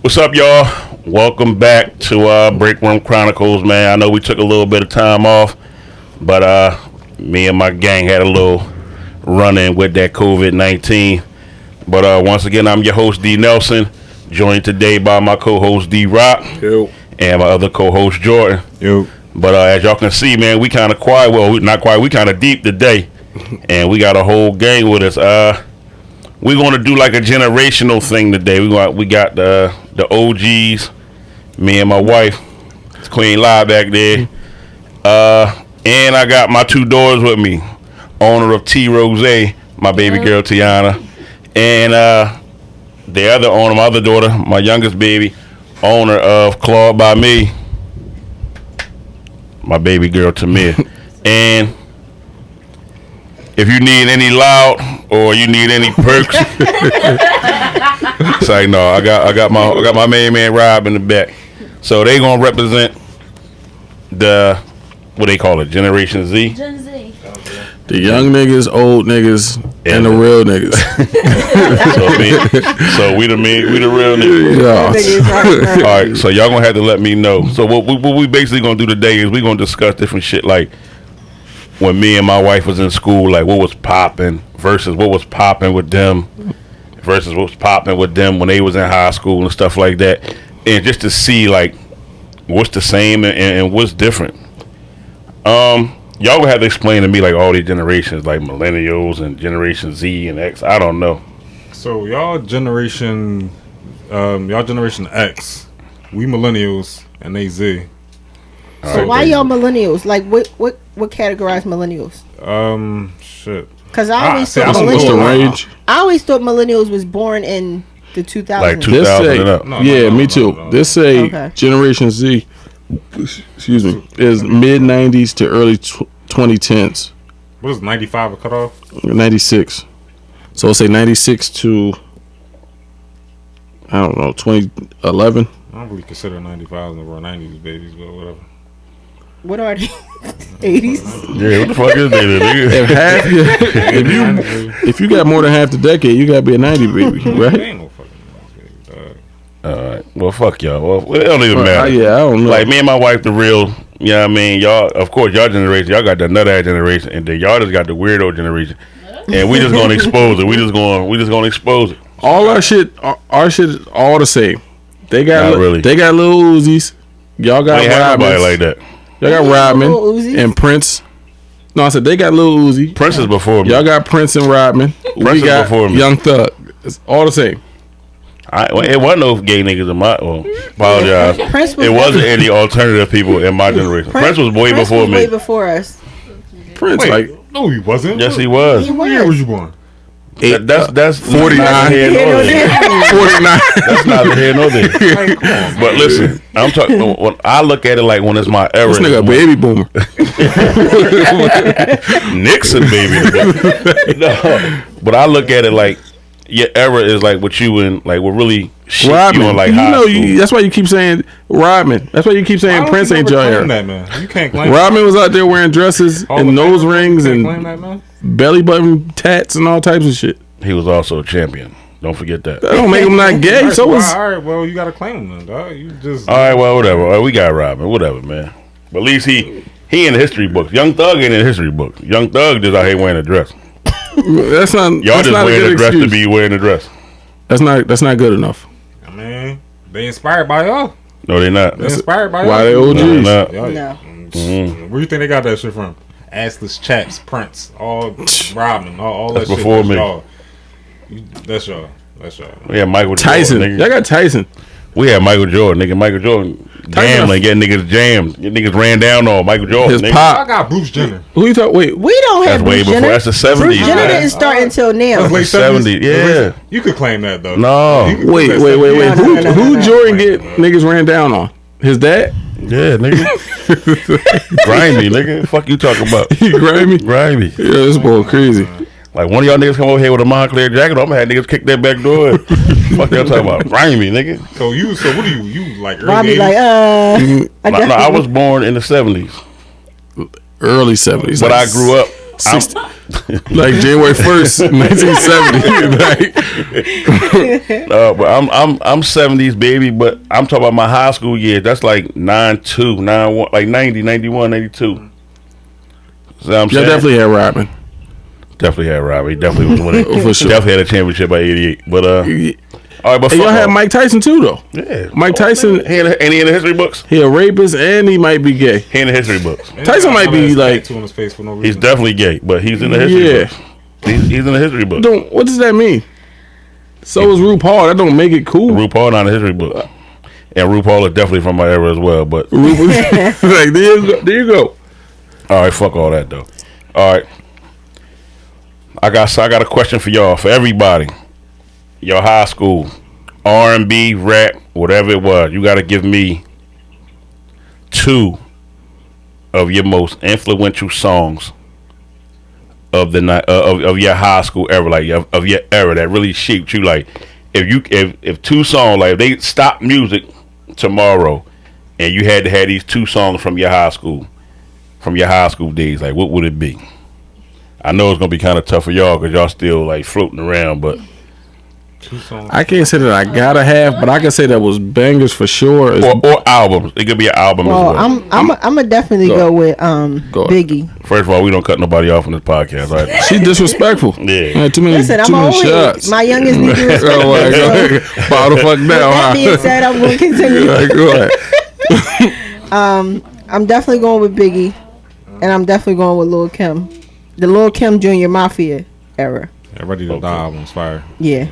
What's up, y'all? Welcome back to Break Room Chronicles, man. I know we took a little bit of time off, but me and my gang had a little run-in with that COVID-19. But once again, I'm your host, D. Nelson, joined today by my co-host, D. Rock, Yo. And my other co-host, Jordan. Yo. But as y'all can see, man, we kind of quiet. Well, not quiet. We kind of deep today, and we got a whole gang with us. We're going to do like a generational thing today. We got the OGs, me and my wife, it's Queen Live back there, and I got my two daughters with me, owner of T Rose, my baby girl Tiana, and the other owner, my other daughter, my youngest baby, owner of Claude by Me, my baby girl Tamir. And if you need any loud or you need any perks, it's like no, I got my main man Rob in the back. So they gonna represent the what they call it, Generation Z. Gen Z. The young niggas, old niggas, and the real niggas. so we the real niggas. Yeah. All right, so y'all gonna have to let me know. So what we basically gonna do today is we gonna discuss different shit like when me and my wife was in school, like what was popping versus what was popping with them versus what was popping with them when they was in high school and stuff like that, and just to see like what's the same and what's different. Y'all would have to explain to me like all these generations, like millennials and Generation Z and X. I don't know. So y'all generation X, we millennials and they Z. So why y'all millennials? Like what categorize millennials? Shit. Because I always thought What's the millennials. range? I always thought millennials was born in the 2000s. Like 2000 This say, and up. me too. No. This say Okay. Generation Z, excuse me, is mid 90s to early 2010s. What is 95 a cutoff? 96. So let's say 96 to, I don't know, 2011. I don't really consider 95 and we're 90s babies, but whatever. What are they? 80s? Yeah, what the fuck is that, nigga? If half your, if you got more than half the decade, you gotta be a 90 baby, There right? ain't no fucking 90s babies, dog. All right. Well, fuck y'all. Well, it don't even matter. Yeah, I don't know. Like me and my wife, the real. You know what I mean? Y'all, of course, y'all generation, y'all got the nut ass generation, and then y'all just got the weirdo generation, and we just gonna expose it. We just gonna expose it. All our shit is all the same. They got Not really. they got little Uzis. Y'all got I ain't have nobody Rodmans. like that. Y'all got Lil Rodman Uzis? and Prince. No, I said they got Lil Uzi. Prince is before me. Y'all got Prince and Rodman. Prince We is got before me. Young Thug. It's all the same. It wasn't no gay niggas in my. Well, apologize. Prince was It wasn't any alternative people in my generation. Prince was way before me. Way before us. Prince, Wait, like no, he wasn't. Yes, he was. He What year was was. you born? That's 49. neither here nor there. 49. That's neither here nor there. Like, come on, But listen, I'm talking. When I look at it like when it's my era. This nigga a baby boomer. Nixon, baby. No, but I look at it like your era is like what you and like what really shit you Rodman. on like You high know, school. that's why you keep saying Rodman. That's why you keep Why saying don't Prince you ain't never your claim era. that, man. You can't claim Rodman was out there wearing dresses all and the nose time. rings You can't claim and that, man. belly button tats and all types of shit. He was also a champion. Don't forget that. That don't make him not gay. All So right, was all right, well, you gotta claim him then, dog. You just All right, well, whatever. All right, we got Robin. Whatever, man. But at least he in the history books. Young Thug ain't in the history books. Young Thug just out here wearing a dress. that's not. Y'all That's just not a wearing good a dress excuse. to be wearing a dress. That's not good enough. I mean, they inspired by y'all. No, they're not. They inspired by Why they y'all. OGs? No, they're not. Y'all- No. Mm-hmm. Where you think they got that shit from? Assless chaps, Prince, all Rodman, all That's that shit. before That's me. y'all. That's y'all. We had Michael Tyson. Jordan. Y'all Nigga. got Tyson. We had Michael Jordan. Nigga, Michael Jordan gambling, getting niggas jammed. Get niggas ran down on Michael Jordan. His nigga. I pop. got Bruce Jenner. Who you talk? Wait. We don't have That's way Bruce before. Jenner. That's the 70s. Bruce Jenner man. didn't start until now. Late 70s, yeah. You could claim that though. No. You could Wait. claim Wait. that. No, Who no, no, who no. Jordan get niggas ran down on? His dad? Yeah, nigga. Grimy, nigga. Fuck you talking about? He grimy. Grimy. Yeah, this boy crazy. Like one of y'all niggas come over here with a Montclair jacket, I'm gonna have niggas kick that back door. Fuck y'all talking about? Grimy, nigga. So what are you like early Bobby 80s? like, I No, I was born in the 70s, Early 70s. but like I grew up. Like January 1st, 1970. But I'm 70s baby, but I'm talking about my high school years. That's like 92, 91, like 90, 91, 92. So I'm saying? Definitely had Robin. Definitely had Robbie. Definitely was winning. For sure. Definitely had a championship by '88. But all right, but And y'all had Mike Tyson too, though. Yeah, Mike Tyson. He in the history books. He a rapist and he might be gay. He in the history books. Tyson might be like. tattoo on his face for no reason. He's definitely gay, but he's in the history books. He's in the history book. What does that mean? So is RuPaul. That don't make it cool. RuPaul not in the history book, and RuPaul is definitely from my era as well. But like there you go. All right, fuck all that though. All right, I got a question for y'all, for everybody. Your high school R&B, rap, whatever it was. You got to give me 2 of your most influential songs of the night of your high school era, like of your era that really shaped you. Like if 2 songs, like if they stopped music tomorrow and you had to have these 2 songs from your high school days, like what would it be? I know it's gonna be kind of tough for y'all because y'all still like floating around, but 2 songs. I can't say that I gotta have, but I can say that was bangers for sure. Or albums. It could be an album as well. I'm gonna definitely go with Biggie. First of all, we don't cut nobody off on this podcast, right? She's disrespectful. Yeah. Too many Listen, my youngest need to respect Oh my God. Bow the fuck down. That being said, I'm gonna continue. Go ahead. I'm definitely going with Biggie, and I'm definitely going with Lil Kim, the Lil Kim Jr. Mafia era. Yeah, Ready to Die album's fire. Yeah.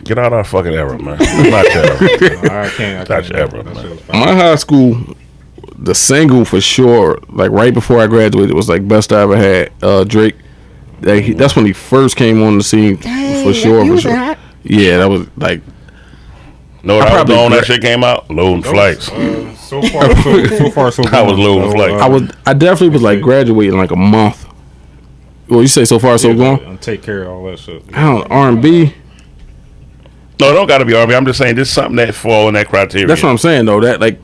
Get out of our fucking era, man. It's not your era. I can't. That's your era, That man. shit was fire. My high school, the single for sure, like right before I graduated, was like Best I Ever Had. Drake. That's when he first came on the scene for sure. You For was sure. hot. Yeah, that was like. No, that was probably on that shit came out. Loading flights. So far, so good. I was loading flights. I definitely was like graduating like a month. Well, you say so far so gone? And take care of all that shit. I don't R&B. No, it don't got to be R&B. I'm just saying, this is something that fall in that criteria. That's what I'm saying though. That like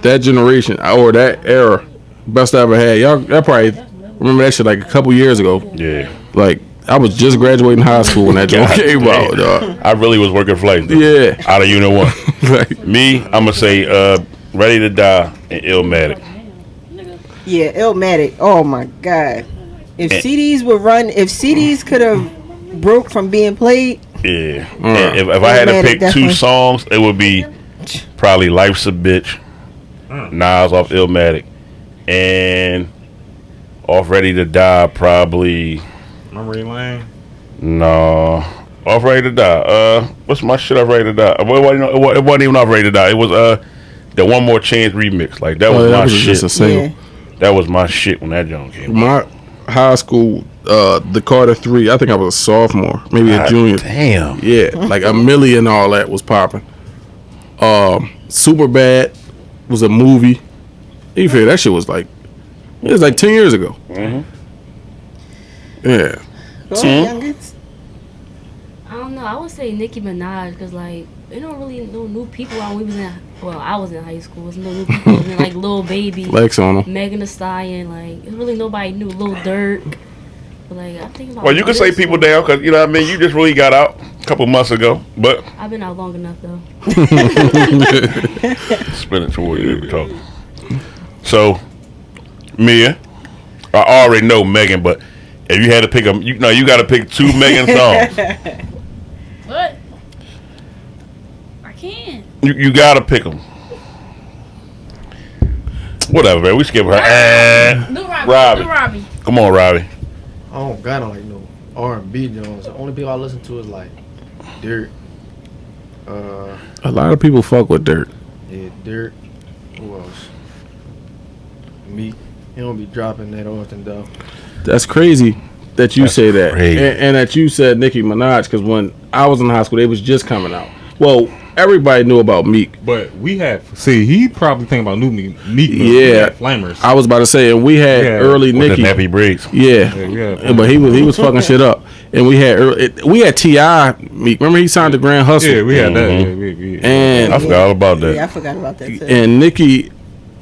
that generation or that era, Best I Ever Had. Y'all probably remember that shit like a couple years ago. Yeah. Like I was just graduating high school when that joint God came damn. out. Dog. I really was working flights. Though. Yeah. Out of Unit 1. Like, Me, I'm going to say Ready to Die and Illmatic. Yeah, Illmatic. Oh my God. If CDs could have broke from being played. Yeah. And if I had to pick definitely. 2 songs, it would be probably Life's a Bitch, Nas off Illmatic, and off Ready to Die probably... Memory Lane. No. Off Ready to Die. What's my shit off Ready to Die? It wasn't even off Ready to Die. It was the One More Chance remix. Like that was my shit. just a single. Yeah. That was my shit when that joint came out. My high school, the Carter 3. I think I was a sophomore, maybe a junior. Damn. Yeah, like a million all that was popping. Super Bad was a movie. You figure that shit was like 10 years ago. Mm-hmm. Yeah. Go ahead, youngins. I don't know. I would say Nicki Minaj because like you don't really know new people out. I was in high school. There's no new people. And then, like Lil Baby, Lex on them. Megan Thee Stallion. Like there's really nobody knew. Lil Durk. But like I think about. Well, you can say this people one. down because you know what I mean. You just really got out a couple months ago, but I've been out long enough though. spin it toward you. We talking. So, Mia, I already know Megan, but if you had to pick you got to pick 2 Megan songs. What? I can. You got to pick them. Whatever, man. We skip her. New Robbie. Robbie. New Robbie. Come on, Robbie. I don't got on like no R&B Jones. The only people I listen to is like Dirt. A lot of people fuck with Dirt. Yeah, Dirt. Who else? Meek. He don't be dropping that often though. That's crazy that you say that, crazy. and that you said Nicki Minaj because when I was in high school, they was just coming out. Well, everybody knew about Meek. But we had he probably thinking about new Meek. Yeah. Flamers. I was about to say, and we had early With Nicki. the nappy braids. Yeah, but he was fucking shit up, and we had T.I. Meek. Remember he signed to Grand Hustle. Yeah, we had that. Yeah. And I forgot all about that. Yeah, I forgot about that too. and Nicki,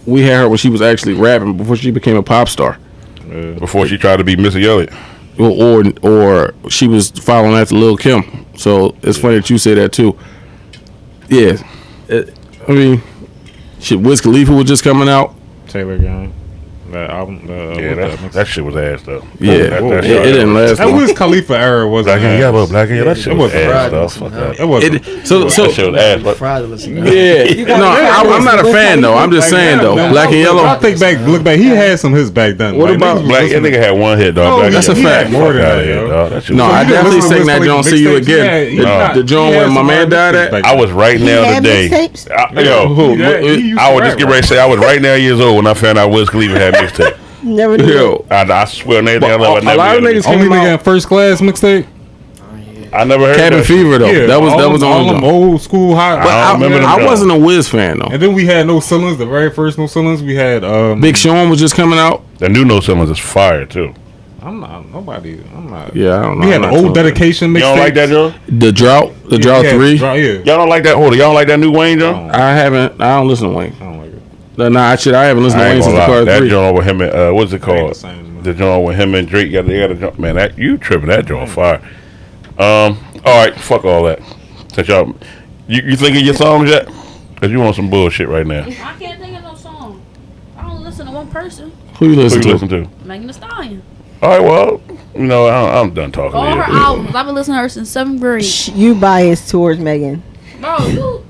we had her when she was actually rapping before she became a pop star. Before she tried to be Missy Elliott. or she was following after Lil Kim. So it's funny that you say that too. Yeah, I mean, shit. Wiz Khalifa was just coming out. Taylor Gang. That album. That shit was ass though. Yeah, it didn't last That long. Wiz Khalifa era was Black and yellow, black and yellow. That shit was wasn't ass right. though. Fuck that. It wasn't. So That shit was ass. But Fraudulence. yeah, no, I'm not a fan though. I'm just saying though, Black and Yellow. I think back, look back. He had some hits back then. What Like, about niggas was Black, that listening- nigga had one hit, dog. Oh, Black that's and a Yellow. fact. More than Fuck that, outta here, yo. dog. That shit No, was- I definitely listen to sang Wiz that Khalifa Joint See You mixtapes, Again. yeah, The joint where my man died at. I was right He now had today. mixtapes? Yo, He I was just getting ready to say I was right now years old when I found out Wiz Khalifa had mixtape. Never knew. Yo, I swear on everything I love. I a never lot of heard niggas it. Only came nigga in out. First Class mixtape. I never heard Cabin that. Fever though. Yeah, that was all the them only. old school hot. I don't remember them I joints. wasn't a Wiz fan though. And then we had No Ceilings, the very first No Ceilings. We had Big Sean was just coming out. The new No Ceilings is fire too. I'm not. Yeah, I don't know. We had I'm the not old too- dedication mixtape. You don't like that, Joe? The Drought 3. Yeah. Y'all don't like that? Hold on. Y'all don't like that new Wayne, Joe? I don't listen to Wayne. I don't like it. Nah, actually, I haven't listened to I Wayne ain't since gonna the lie. Card That 3. joint with him and what's it Ain't called? the same, man. The joint with him and Drake. They got a joint. Man, that you tripping? That joint fire. All right, fuck all that. Since y'all, you thinking your songs yet? Cause you want some bullshit right now. I can't think of no song. I only listen to one person, Who you Who listen you to? listen to? Megan Thee Stallion. All right, well, you know, I'm done talking All to her you. albums. I've been listening to her since 7th grade. You biased towards Megan. Bro, who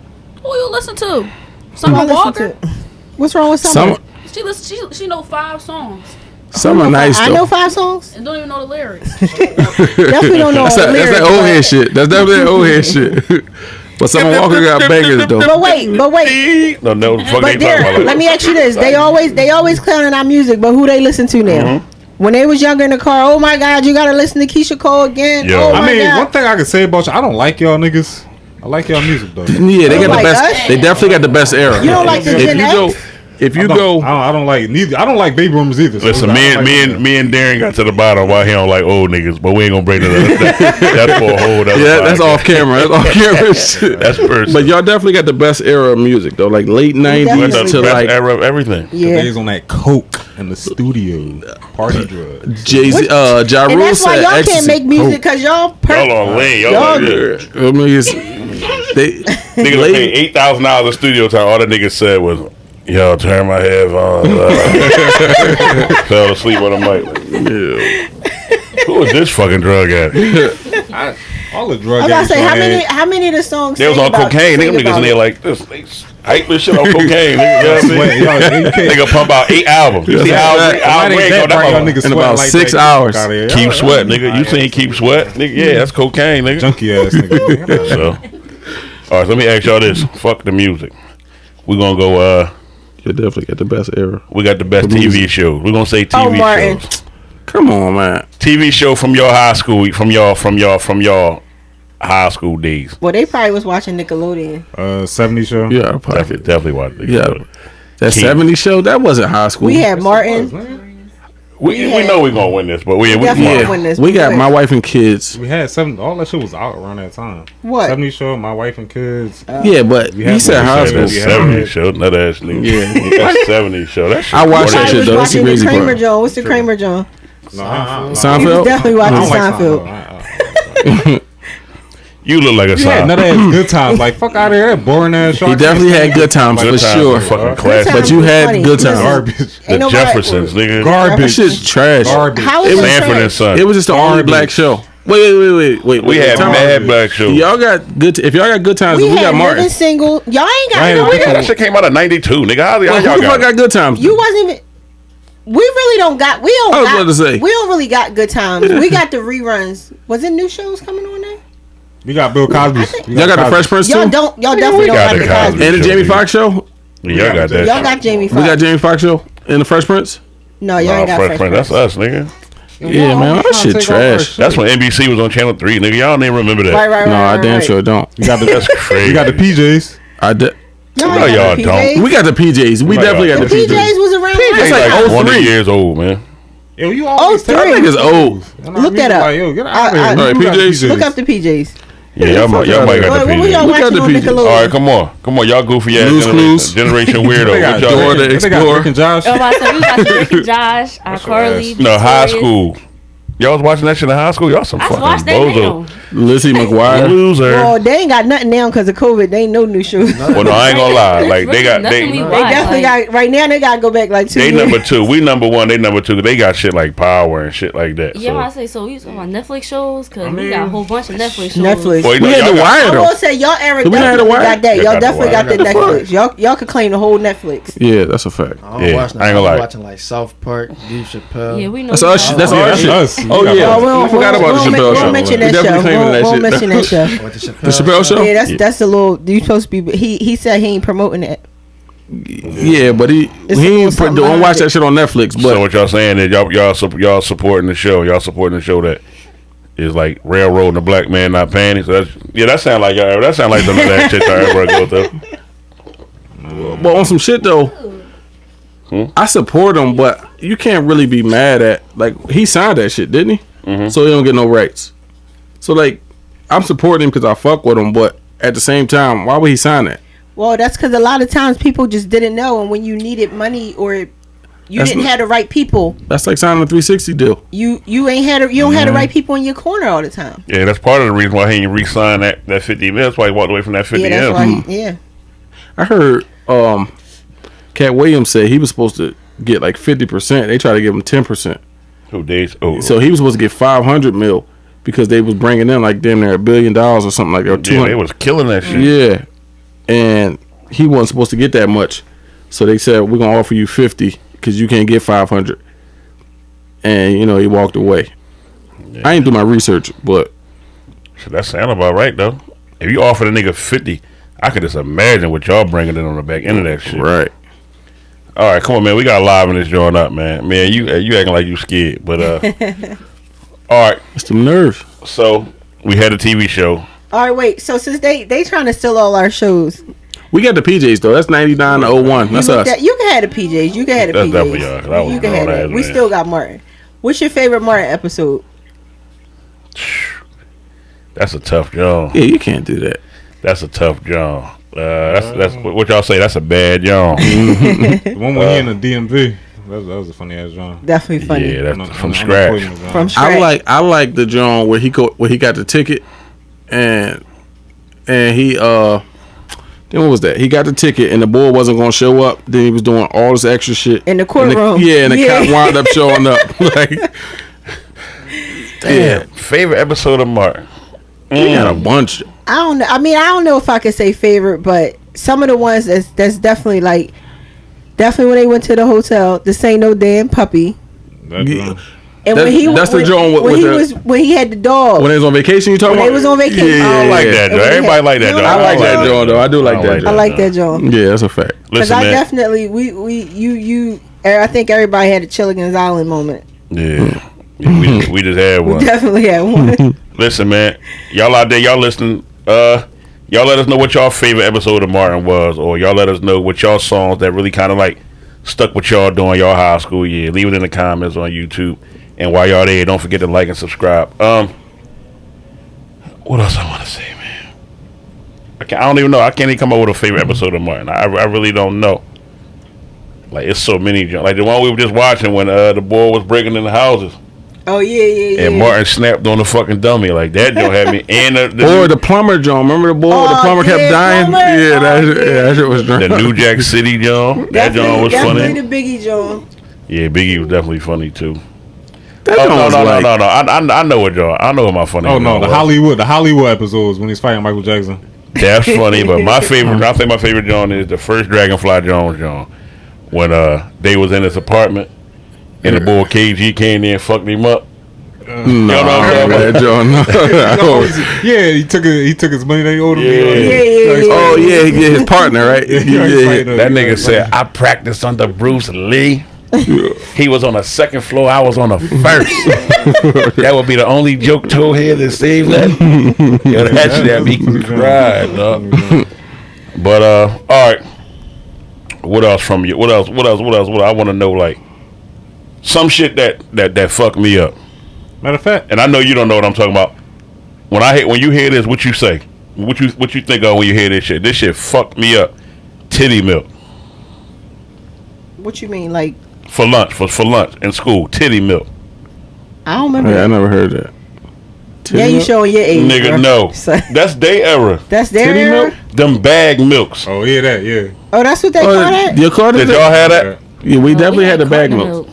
you listen to? Who Summer I listen Walker. to? What's wrong with Summer? She know 5 songs Summer nice I though. know 5 songs. and don't even know the lyrics. Definitely don't know That's all the that lyrics. old but- head shit. That's definitely that old head shit. But Summer Walker got bangers though. But wait. No, fuck But they talking Derek, about. let me ask you this: they always clowning our music, but who they listen to now? When they was younger in the car, oh my God, you gotta listen to Keisha Cole again. Yo. Oh I my mean, God. one thing I can say about you, I don't like y'all niggas. I like y'all music though. Yeah, they got Like the best. us? They definitely got the best era. You don't like the Gen X? If you I go, don't like neither. I don't like baby boomers either. so Listen, I don't like me and Darren got to the bottom why he don't like old niggas, but we ain't gonna bring it up. That's for a whole other yeah, that's podcast. off camera. That's off camera shit. That's personal. But y'all definitely got the best era of music though, like late '90s That's definitely the to best like era of everything. Yeah. Days on that coke in the studio, party drugs. Jay Z. Ja And Rule that's why said y'all can't ecstasy. make music because y'all Y'all on lane. Y'all Y'all- like this. I mean, it's, they Niggas late- paid $8,000 of studio time. All the niggas said was, "Yo, turn my headphones up." Fell asleep on the mic. Like, who is this fucking drug addict? All the drug I was about to say addicts how many of the songs They was sing on about- cocaine. sing Niggas about niggas in there it? like this. They hype this shit on cocaine. Nigga, you know what I mean? Sweat, y'all, you can't- Nigga pump out 8 albums. You see how Right. how Ain't Ray that go right, y'all down? niggas In sweat about like 6 that. hours. Outta here. Keep Y'all- sweat, nigga. You seen Keep Sweat, nigga? Yeah, that's cocaine, nigga. junkie ass nigga. So, all right, so let me ask y'all this: fuck the music. We gonna go. you definitely got the best era. We got the best The TV music. shows. We gonna say Oh, TV Martin. shows. Come on, man. TV show from your high school, from your high school days. Well, they probably was watching Nickelodeon. 70 show. Yeah, probably. Definitely watch it. Yeah. That King. 70s show, that wasn't high school. We had Martin. We had- know we gonna win this, but we Definitely yeah. gonna win this. We but got good. My Wife and Kids. We had 7. All that shit was out around that time. What? 70 show, My Wife and Kids. Yeah, but We he had said one. high We school. had- 70s show, nut ass nigga. Yeah. That's 70s show. That shit. I watched that I shit was though. That's the watching the crazy Kramer part. John. What's the Kramer John? No, Seinfeld? He was definitely I watching don't like Seinfeld. Seinfeld. You look like a Yeah, sign. none of that good times. Like, fuck out of here. That boring ass show. He definitely had good times Good for times sure. were fucking Good classic. times But you was had funny. good times. Listen, Garbage. The ain't nobody- Jeffersons, nigga. Garbage. That shit's trash. Garbage. How was It was it Sanford and trash? Son. It was just the only Garbage. black show. Wait. We had Time out. mad black shows. Y'all got good. If y'all got good times, We we had got Martin. Living Single. Y'all ain't got Right. no. Yeah, that shit came out of 92, nigga. How Well, y'all who the fuck got it? got good times? You wasn't even. We really don't got. We don't. I was got, about to say. We don't really got good times. We got the reruns. Was it new shows coming on there? We got Bill Cosby's. We Y'all got the Cosby. Fresh Prince Y'all too. don't. Y'all definitely don't got got the the Cosby. Cosby. And the Jamie Foxx show. Y'all got that. Y'all shit. got Jamie We Foxx. got Jamie Foxx show and the Fresh Prince. No, y'all Nah, ain't got Fresh Fresh Prince. That's Prince. us, nigga. Yeah, man, that shit Take all our trash. shit. That's when NBC was on Channel 3, nigga. Y'all don't even remember that. Right. No, I damn right. sure don't. We got the That's crazy. We got the PJs. I did. No, No, I got y'all the don't. PJs. We got the PJs. We No, definitely y'all got The the PJs PJs. was around. PJs It's last like time. 20 03. years old, man. Yo, you always Oh, That three. nigga's old. Look that up. Like, yo, get out of I- here. I- You Alright, got PJs. Look up the PJs. Yeah, y'all might got What the was y'all PJs. Look at watching the on PJs. Nickelodeon? All right, come on, y'all goofy ass Blue's Clues. generation weirdo. They got What y'all Dora got? the They got Explorer. Rick and Josh. Oh, my son, we watching Rick and Josh, your Carly. ass. No, high Victorious. school. Y'all was watching that shit in high school. Y'all some I fucking watched that bozo. now. Lizzie McGuire. Loser. Well, they ain't got nothing now because of COVID. They ain't no new shows. Well, no, I ain't gonna lie. Like they got Nothing we They watch, definitely like, got right now. They got to go back like 2 they years. number 2. We number 1. They number 2. They got shit like Power and shit like that. Yeah, I So. say so. You talking about Netflix shows? Cause I we mean, got a whole bunch of Netflix shows. Netflix. Well, you know, We had y'all The got- Wire, I though. will say y'all era We not had The definitely Wire? got that. Y'all Y'all got The definitely got the Wire. Netflix. Y'all could claim the whole Netflix. Yeah, that's a fact. I don't Yeah, watch I that. ain't gonna lie. I'm watching like South Park, Dave Chappelle. Yeah, we know. That's we our got shit. all That's that. our that's shit. us. We Oh got yeah, all we forgot about the Chappelle show. We'll mention We that definitely show. claiming that We'll shit. mention that show. What, the Chappelle, The Chappelle show? Yeah, that's a little. You supposed to be. He said he ain't promoting that. Yeah, but he It's a little ain't something don't watch behind that it. shit on Netflix. So But what y'all saying is y'all supporting the show. Y'all supporting the show that is like railroading a black man not paying it. So that sound like y'all. That sound like some of that shit y'all ever go through. but on some shit though, I support him. But you can't really be mad at like he signed that shit, didn't he? So he don't get no rights. So like I'm supporting him because I fuck with him. But at the same time, why would he sign that? Well, that's because a lot of times people just didn't know, and when you needed money or you That's didn't not- have the right people, That's like signing a 360 deal. you don't have the right people in your corner all the time. Yeah, that's part of the reason why he ain't re-signed that 50 mil. That's why he walked away from that 50 Yeah, that's mil. why. Yeah. I heard Cat Williams said he was supposed to get like 50%. They tried to give him 10%. Who days? Oh, So he was supposed to get 500 mil because they was bringing in like damn near $1 billion or something like that. Or yeah, 200. they was killing that shit. Yeah, and he wasn't supposed to get that much, so they said we're gonna offer you 50 because you can't get 500, and he walked away. I ain't do my research, but So that sound about right though. If you offer the nigga 50, I could just imagine what y'all bringing in on the back end of that shit. right. All right, come on, man. We got to liven this joint up, man. Man, you acting like you scared, but all right. It's them nerves. So we had a TV show. All right, wait. So since they trying to steal all our shows, We got the PJs though. That's 99 to 01. That's us. you can have the PJs. You can have the That's PJs. definitely y'all, 'cause I was You can grown have ass that. We man. still got Martin. What's your favorite Martin episode? That's a tough job. Yeah, you can't do that. That's a tough job. That's what y'all say. That's a bad job. The one when he in the DMV. That was a funny ass John. Definitely funny. Yeah, I'm that's not- from I'm not scratch. quoting the John. From Shrek. I like the John where he got the ticket and he then what was that? He got the ticket and the boy wasn't gonna show up. Then he was doing all this extra shit In the courtroom. And the Yeah. cop wound up showing up. Like, Damn. Favorite episode of Martin. he had a bunch. I don't know. I mean, I don't know if I could say favorite, but some of the ones that's definitely when they went to the hotel. This ain't no damn puppy. That Yeah. John. And That's- when he that's the when, joint with when the- when he had the dog. When they was on vacation, you talking When about? they was on vacation. Yeah, I don't like that, And though. when they Everybody had- like that, You though. don't I like that dog? John though. I do like that. I John. like that John. Yeah, that's a fact. Because Listen, I man. definitely I think everybody had a Chilligan's Island moment. Yeah. We just had one. Definitely had one. Listen, man. Y'all out there, y'all listening. Y'all let us know what y'all favorite episode of Martin was, or y'all let us know what y'all songs that really kind of like stuck with y'all during y'all high school year. Leave it in the comments on YouTube. And while y'all there, don't forget to like and subscribe. What else I want to say, man? I don't even know. I can't even come up with a favorite episode of Martin. I really don't know. Like, it's so many. Like the one we were just watching when the boy was breaking in the houses. Oh yeah. And Martin snapped on the fucking dummy. Like, that don't have me. And Or the plumber John. Remember the boy? The Oh, plumber kept yeah, dying. plumber. Yeah, Oh, that shit was the drunk. New Jack City John. That John was definitely funny. the Biggie John. Yeah, Biggie was definitely funny too. That Oh, John no, was no, no, like, no, no. I know what John. I know what my funny. Oh no, John the Hollywood episodes when he's fighting Michael Jackson. That's funny, but my favorite. I think my favorite John is the first Dragonfly Jones John, when they was in his apartment and the boy KG came in and fucked him up. Nah, You know what I'm man, John. No. Yeah, he took his money that he owed him. Yeah. Oh yeah, he get his partner right. Yeah, That nigga said, I practiced under Bruce Lee. He was on the second floor, I was on the first. That would be the only joke told here that saved that. Yo, that shit had me crying, dog. But all right. What else from you? What else? I want to know, like, some shit that fucked me up. Matter of fact, And I know you don't know what I'm talking about. When you hear this, what you say? What you think of when you hear this shit? This shit fucked me up. Titty milk. What you mean, like? For lunch in school, titty milk. I don't remember. Yeah, I that. never heard that. Yeah, you showing your age, Nigga, bro. no. So- That's their era. That's their Titty era? milk? Them bag milks. Oh yeah, that yeah. Oh, that's what they call that? You called it Did y'all have that? Yeah, we definitely had the bag carton milk.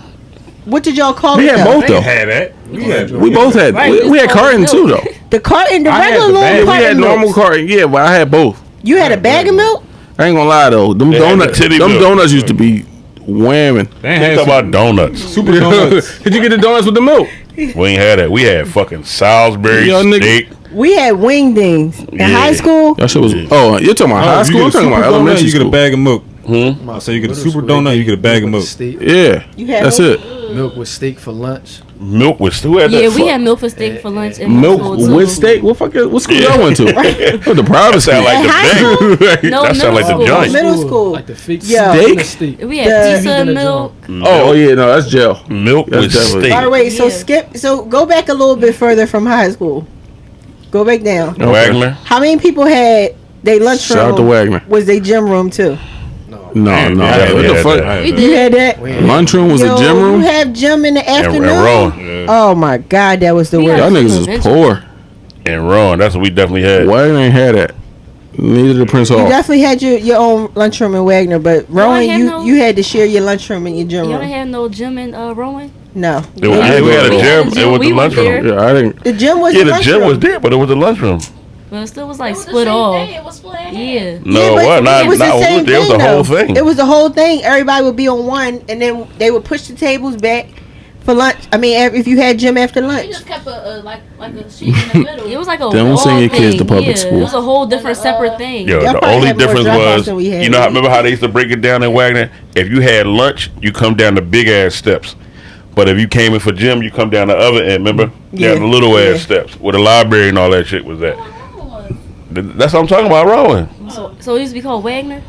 What did y'all call We it? had though? both though. Had that. We both had. Right, We had it's called carton too milk. though. The carton, the I had regular the little bag. Yeah, we carton had normal milk. carton. Yeah, but I had both. You had a bag of milk? I ain't gonna lie though. Them They had the donuts. titty Them milk. donuts used to be whamming. They Think had about donuts. super donuts. Could you get the donuts with the milk? We ain't had that. We had fucking Salisbury Yo, nigga. steak. We had wingdings in Yeah. high school. That shit was. Oh, you're talking about high school? I'm talking about elementary You get a school. bag of milk. Hmm? So you get a Middle super school, they donut. You gave get a bag of milk. Steak, Yeah, You had that's milk? it. milk with steak for lunch. Milk with who had that? Yeah, we fuck? had milk for steak for lunch. In my Milk school, too. with steak. What school y'all went to? Oh, the private That school. sound like At the high bank. No, That sound like the middle joint. Middle school. Like the fake Yeah. Steak? steak. We had The- pizza and milk. Oh yeah, no, that's jail. Milk That's with definitely- steak. All right, wait. So Yeah. So go back a little bit further from high school. Go back down. Wagner. How many people had they lunchroom? Shout out to Wagner. Was they gym room too? No, Damn, no. yeah, What yeah, the yeah, fuck? yeah. We You did. had that? Lunchroom was Yo, a gym You room. have gym in the afternoon. And Rowan. Yeah. Oh my god, that was the We worst. Y'all had- niggas is poor. And Rowan. That's what we definitely had. Wagner ain't had that. Neither did Prince You Hall. definitely had your own lunchroom in Wagner, but Rowan, had you no- you had to share your lunchroom and your gym Y'all room. didn't have no gym in Rowan? No, It was, yeah, we had a We had gym. a It gym. was We the went lunchroom. there. Yeah, I didn't. the gym was Yeah, the the gym lunchroom. was there, but it was the lunchroom. But it still was like It was the split same off. thing. It was split. Yeah. No, but what? Not, it was not, the same there was thing, the whole though. thing. It was the whole thing. Everybody would be on one, and then they would push the tables back for lunch. I mean, if you had gym after They lunch. just kept a like a sheet in the middle. It was like a Don't wall send your thing. kids to public Yeah, school. It was a whole different separate thing. Yo, Y'all the probably only had more difference drop-offs was, than we had. you know, remember how they used to break it down in Wagner? If you had lunch, you come down the big ass steps. But if you came in for gym, you come down the other end, remember? Yeah. Down the little Yeah. ass steps where the library and all that shit was at. That's what I'm talking about, Rowan. So it used to be called Wagner?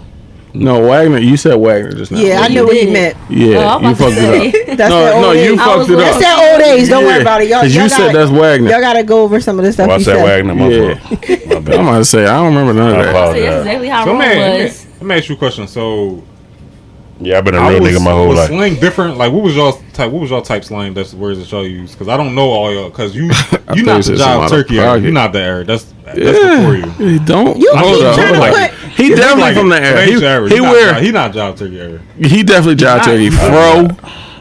No, Wagner. You said Wagner just now. Yeah, I knew what he did. meant. Yeah, Oh, I'm you about to fucked it say. up. That's that No, old you age. I fucked was it That's up. that old age. Don't Yeah. worry about it. Y'all, 'Cause you y'all said gotta, that's Wagner. y'all gotta go over some of the stuff Oh, I you said said. Wagner, my Yeah. fault. My I'm bad. about to say I don't remember none of I that. apologize. See, that's exactly how So Rowan man, was. let me ask you a question. So Yeah, I've been a real nigga my whole was life. slang different? Like what was y'all type? What was y'all type slang? That's the words that y'all use. Because I don't know all y'all. Because you thought not you the said job something out of turkey era. pocket. You not the era. That's before you. He don't. You hold keep up, trying hold to up. put. He definitely Like from the era. today's era. He not wear. job- He not job turkey era. He definitely job not. turkey. He Fro.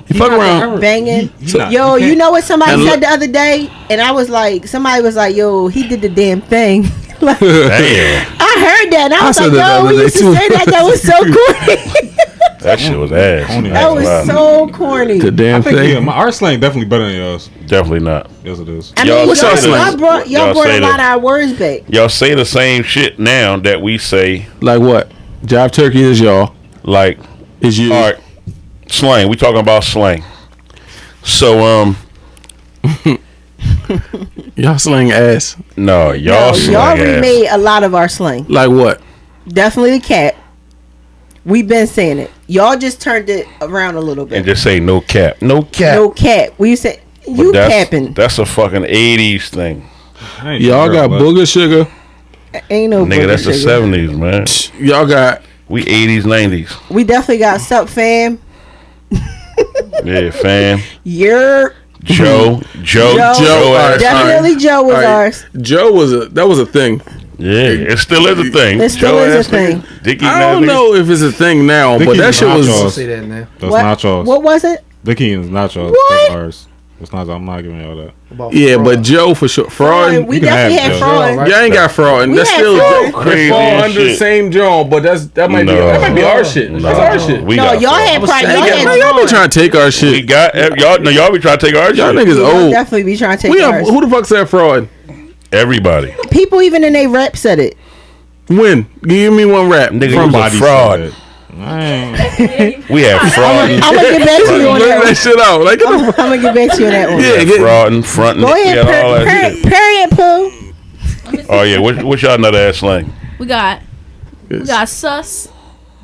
He fuck not the around. era. Banging. He not- Yo, he you can't- know what somebody And said look- the other day? And I was like, somebody was like, yo, he did the damn thing. Like, Damn. I heard that. And I was said like, that the yo, other we day, used to too. say that. That was so corny. That shit was ass. That was so corny. The damn I think thing. yeah, our slang definitely better than yours. Definitely not. Yes, it is. I Y'all mean, what's y'all y'all slang? brought Y'all a say lot of that. our words back. Y'all say the same shit now that we say, Like what? Job turkey is y'all. like, Is you. all right, slang. We talking about slang. So, Y'all slang ass. no, y'all No, slang y'all ass. remade a lot of our slang. Like what? Definitely the cat. We've been saying it. Y'all just turned it around a little And bit. just say no cap. No cap. No cat. We said But you that's, capping. That's a fucking 80s thing. I ain't Y'all sure, got but- booger sugar. Ain't no Nigga, that's the sugar. 70s, man. Y'all got. We 80s, 90s. We definitely got sup fam. Yeah, fam. You're Joe. Joe. Joe, ass. definitely Joe was All right. ours. Joe was a thing. Yeah, it still is a thing. It still is a ass thing. nigga. Dicky I don't ass nigga. know if it's a thing now, but Dickies that is shit was. nachos. Don't say that now. That's What? not yours. What was it? Dickie is not yours. What? That's ours. It's not. I'm not giving y'all that. About Yeah, fraud. but Joe for sure. Fraud. We you can definitely have had Joe. fraud. Right. Y'all ain't got fraud, and We that's had still fraud. Crazy fall as under the shit. same John, but that might be our shit. No. That's our shit. We No, got y'all fraud. had pride. Hey, Y'all man, had y'all be fraud. trying to take our We shit. got y'all be trying to take our Y'all shit. niggas Y'all old. definitely be trying to take We have, ours. who the fuck said fraud? Everybody. People even in their rap said it. When? Give me one rap. Nigga, From you a Somebody fraud. said that. I ain't- We have fraud. I'm gonna get back to you on Look that that one. shit out. Like, get the I'm gonna get back to you on that one. Yeah, We get- fraud and front. Go ahead, Yeah, all that shit. period, Pooh. Oh yeah, what's y'all nut ass slang? We got sus.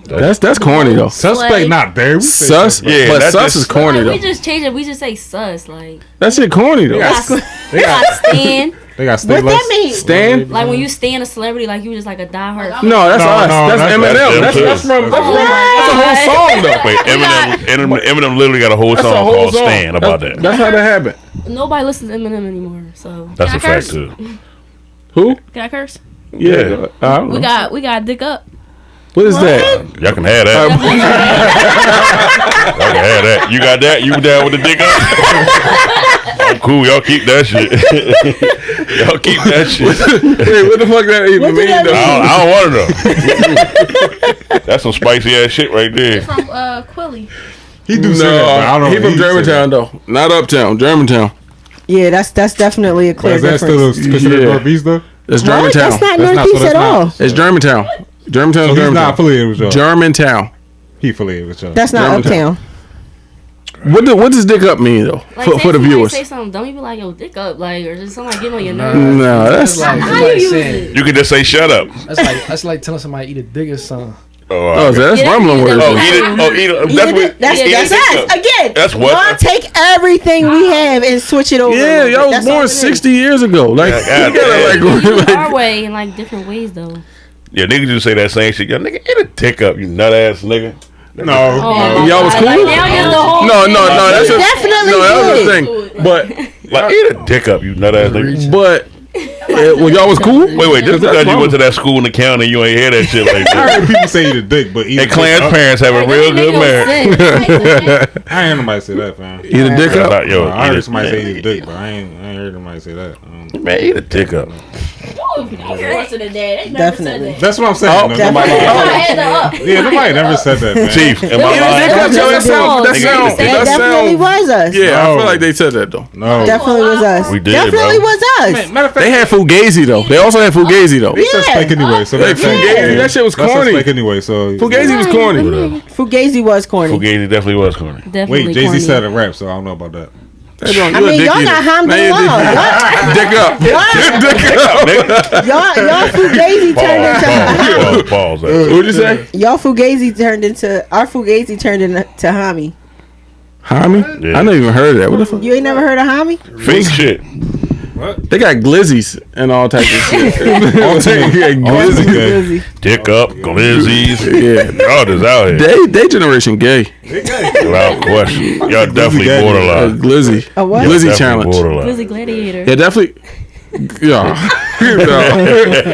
That's corny though. Suspect Slay. not there. We say Sus, suspect. Yeah, but that's sus just- is corny Like, we though. just changed it. We just say sus. Like, That shit corny though. we got stand. They got What that mean? Stan? Like when you stand a celebrity, like you just like a diehard. No, that's us. no, That's Eminem. That's a whole song though. Wait, Eminem literally got a whole That's a song whole called song. Stan about that. That's how that happened. Nobody listens to Eminem anymore. So That's a Can I fact curse? too. Who? Can I curse? Yeah. I don't know. We got dick up. What is that? Y'all can have that. Y'all can have that. You got that? You down with the dick up? I'm cool. Y'all keep that shit. Y'all keep that shit. Hey, what the fuck that even mean? that though? I don't want to know. That's some spicy ass shit right there. From Quilly. He do say that, but I don't he from say Germantown that. though, not Uptown. Germantown. Yeah, that's definitely a But clear is that difference. still considered Yeah. Northeast though? It's What? Germantown. That's not That's not- Northeast so that's at not- all. It's Germantown. Germantown. So he's not Germantown. affiliated with y'all. Germantown. He affiliated with y'all. That's not Germantown. Uptown. What does dick up mean though? like For say the somebody viewers. say something, don't you be like, yo, dick up, like, or just something like getting on your nerves. No, that's That's like, How that's you like use saying. it? You can just say shut up. That's like telling somebody eat a dick or something. oh, that's Yeah, rumbling that's- words. Oh, eat it. Oh, eat it. That's what. That's eat it. us again. That's what- Y'all take everything we have and switch it over. Yeah, y'all was That's all born it is. 60 years ago. Like, Yeah, you gotta God We like, use our way in like different ways though. Yeah, niggas just say that same shit. Yo, nigga, eat a dick up, you nut ass nigga. No. Y'all was cool? Like, now you're the whole no, thing. that's a, Definitely no, that was did. the thing. But, Like, eat a dick up, you nut ass nigga. when y'all was cool? Wait, just because you went to that school in the county, you ain't hear that shit like I that. heard people say eat a dick, but eat And a Clarence dick up. parents have a Like, real that don't good make no marriage. sense. I ain't heard nobody say that, fam. Eat a dick up? Yo, I eat heard a- somebody say eat a dick, but I ain't heard nobody say that. Man, eat a dick up. Worse than that. They never Definitely. said That's what I'm saying. Oh, Nobody, that. yeah, nobody never said that, man. Chief, am I Eat a dick lying? up, yo, that sound, Nigga, That definitely was us. Yeah, I No. feel like they said that though. No. Definitely was us. We did, Definitely bro. was us. Matter of fact, They had Fugazi though. They also had Fugazi though. they said spike anyway, so Like, Fugazi, that shit was That's corny. spike anyway, so Fugazi was corny. Fugazi was corny. Fugazi definitely was corny. Definitely Wait, Jay-Z corny. said a rap, so I don't know about that. I mean, y'all not harmed Now the you law. dick up. Dick up. Y'all Fugazi turned into Pause. What'd you say? y'all Fugazi turned into our Fugazi turned into Hami. Hami? Yeah. I never even heard of that. What the fuck? You ain't never heard of Hami? Fake shit. They got glizzies and all types of shit. Yeah, glizzy. Dick up, glizzies. Yeah. Y'all just out here. They generation gay. Without question. Y'all definitely gay. A borderline. glizzy. A what? Glizzy Definitely challenge. borderline. Glizzy Gladiator. Yeah, definitely. Yeah.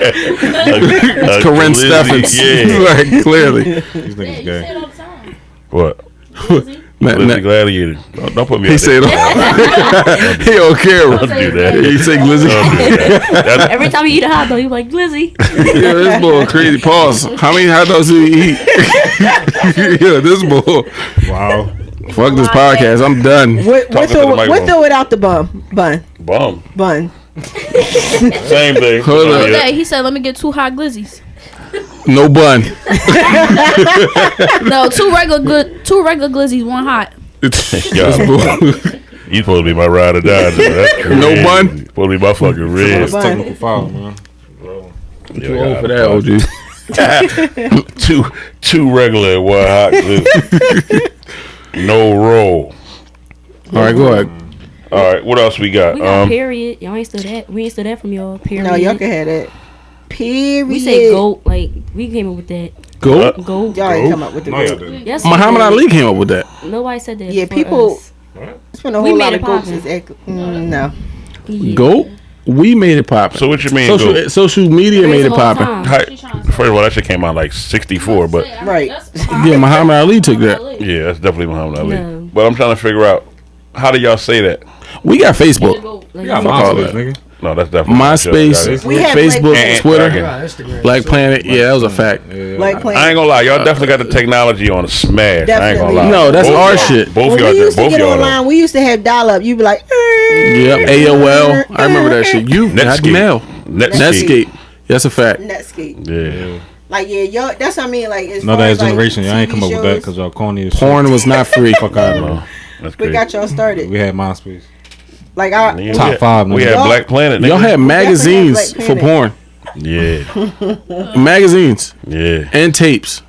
It's Corinne glizzy, Steffens. yeah. Like, clearly. These niggas gay. What? Man, Glizzy Gladiator. Don't put me he out said, there. he on camera. Don't do that. He say glizzy. Don't do that. That's- Every time you eat a hot dog, you like Glizzy. Yeah, this boy crazy. Pause. How many hot dogs do you eat? Yeah, this boy. Wow. Fuck this podcast. I'm done. With Talking to the or microphone. without the bun. Bum. Same thing. Hold up. Yeah, he said, let me get 2 hot glizzies. No bun. No, 2 regular glizzies, 1 hot. This boy. You supposed to be my ride or die. Dude. That's crazy. No bun? You supposed to be my fucking rib. That's technical foul, man. Too old for that, OG. two regular and 1 hot glizzy. No roll. All right, go ahead. All right, what else we got? We got period. Y'all ain't still that. We ain't still that from y'all. Period. No, y'all can have that. Period. We say goat. Like we came up with that. Go. Goat. Y'all ain't come up with the No, y'all goat. didn't. Yes, Muhammad we did. Ali came up with that. Nobody said that. Yeah, for people- us. It's been a We whole made lot it of goats. poppin'. No. Yeah. Go. We made it poppin'. So what you mean, go? Social media made it Whole poppin'. time. First of all, that shit came out like 64, but Right. Yeah, Muhammad Ali took that. yeah, that's definitely Muhammad Ali. No. But I'm trying to figure out, how do y'all say that? We got Facebook, Like, You got Fuck all MySpace, that. nigga. No, that's definitely MySpace, We had Facebook, Black- Twitter, and- Instagram. Black Planet. Yeah, that was a fact. Like playing. I ain't gonna lie, y'all definitely got the technology on a smash. I ain't gonna lie. No, that's Both our y'all- shit. Both When y'all, we used to both get y'all. online, we used to have dial-up. You'd be like, Yep, AOL. I remember that shit. You had Netscape. mail. Netscape. Netscape. That's a fact. Netscape. Yeah. Like, yeah, y'all. That's what I mean. Like, as Another far ass as, like, generation. Y'all ain't TV come up with that shows, because y'all corny as shit. Porn was not free. Fuck out of here. That's we crazy. got y'all started. We had MySpace. Like, our Yeah, Top we had- 5, We nigga. had Y'all- Black Planet. Nigga. Y'all had magazines Black for Planet. porn. Yeah. Magazines Yeah. and tapes.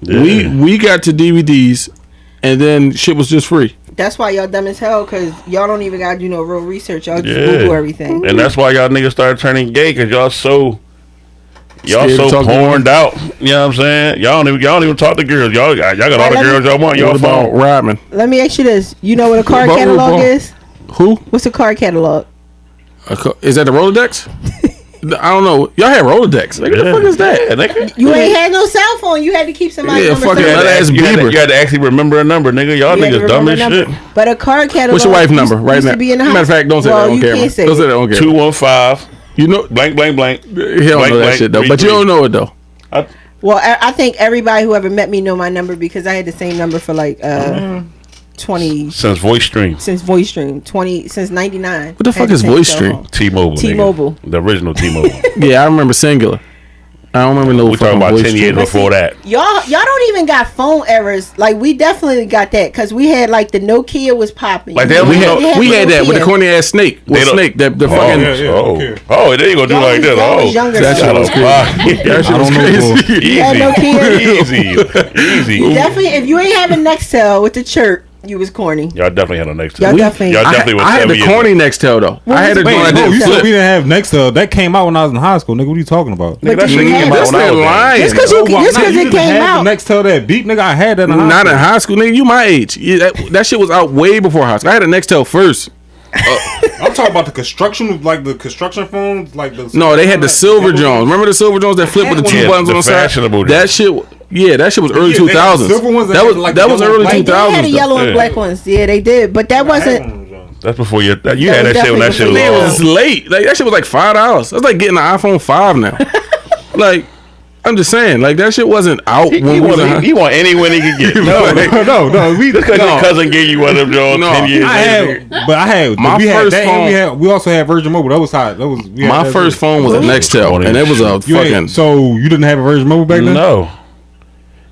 Yeah. We got to DVDs, and then shit was just free. That's why y'all dumb as hell, because y'all don't even gotta do no real research. Y'all just Yeah. Google everything. And that's why y'all niggas started turning gay, because y'all so Scared to talk to porned out. You know what I'm saying? Y'all don't even talk to girls. Y'all got all the girls y'all want. Y'all What about phone. Rodman? Let me ask you this. You know what a card What catalog about- is? Who? What's a card catalog? Is that the Rolodex? I don't know. Y'all had Rolodex. Like, what the fuck is that? Yeah, nigga. You ain't had no cell phone. You had to keep somebody's Yeah, number. fucking somewhere. ass Bieber. You had to actually remember a number, nigga. Y'all You had to niggas dumb as remember shit. the number. But a card catalog. What's your wife's used- number right used now? to be in the Matter of house. fact, don't say that on you camera. can't say Don't say it. that on camera. 215 You know, blank blank blank. he don't Blank, know that blank, shit though. 3, But you 3. don't know it though. Well, I think everybody who ever met me know my number because I had the same number for like 20 Since voice stream. since VoiceStream 20 since 99. What the fuck is VoiceStream? T-Mobile. T-Mobile. Nigga. The original T-Mobile. Yeah, I remember Singular. I don't remember no We talking fucking about voice 10 years stream. before that. Y'all don't even got phone errors. Like we definitely got that because we had like the Nokia was popping. Like that We was had that with the Nokia. corny ass snake. They With don't- snake. The Oh, fucking. okay. there you go do Y'all like was- this. y'all was Oh, younger That than shit was us. crazy. That shit was crazy. You had no kids. Easy. Definitely, if you ain't having Nextel with the chirp, you was corny. Y'all definitely had a next Y'all time. definitely. Y'all definitely was I had 7 the years corny old. Nextel though. I had the Wait, joint that no, didn't you said flip. we didn't have Nextel. That came out when I was in high school, nigga. What are you talking about? But that you shit had came it. out That's when I that was in. lying. Just because Oh, it didn't came have out. the Nextel that beat, nigga. I had that in high Not school. in high school, nigga. You my age. Yeah, that shit was out way before high school. I had a Nextel first. I'm talking about the construction, like the construction phones, like the. No, they had the silver Jones. Remember the silver Jones that flip with the two Yeah, buttons the on the side? fashionable That shit. Yeah, that shit was early Yeah, they had 2000s. silver ones that That was had, like, that the was yellow early and They black. 2000s. did have the yellow and Yeah. black ones. Yeah, they did. But that wasn't. That's before you. You That had was that shit when that shit was definitely It all. was late. Like that shit was like $5. That's like getting an iPhone 5 now. Like, I'm just saying, like that shit wasn't out when we was in high. He want any win he could get. No, we. Because your cousin gave you one of them Jones No. 10 years I later. had, but I had. My we had first that, phone- and we also had Virgin Mobile. That was hot. That was we had My that first too. phone was a Nextel, Corny and it was a You ain't- fucking. So you didn't have a Virgin Mobile back then? No.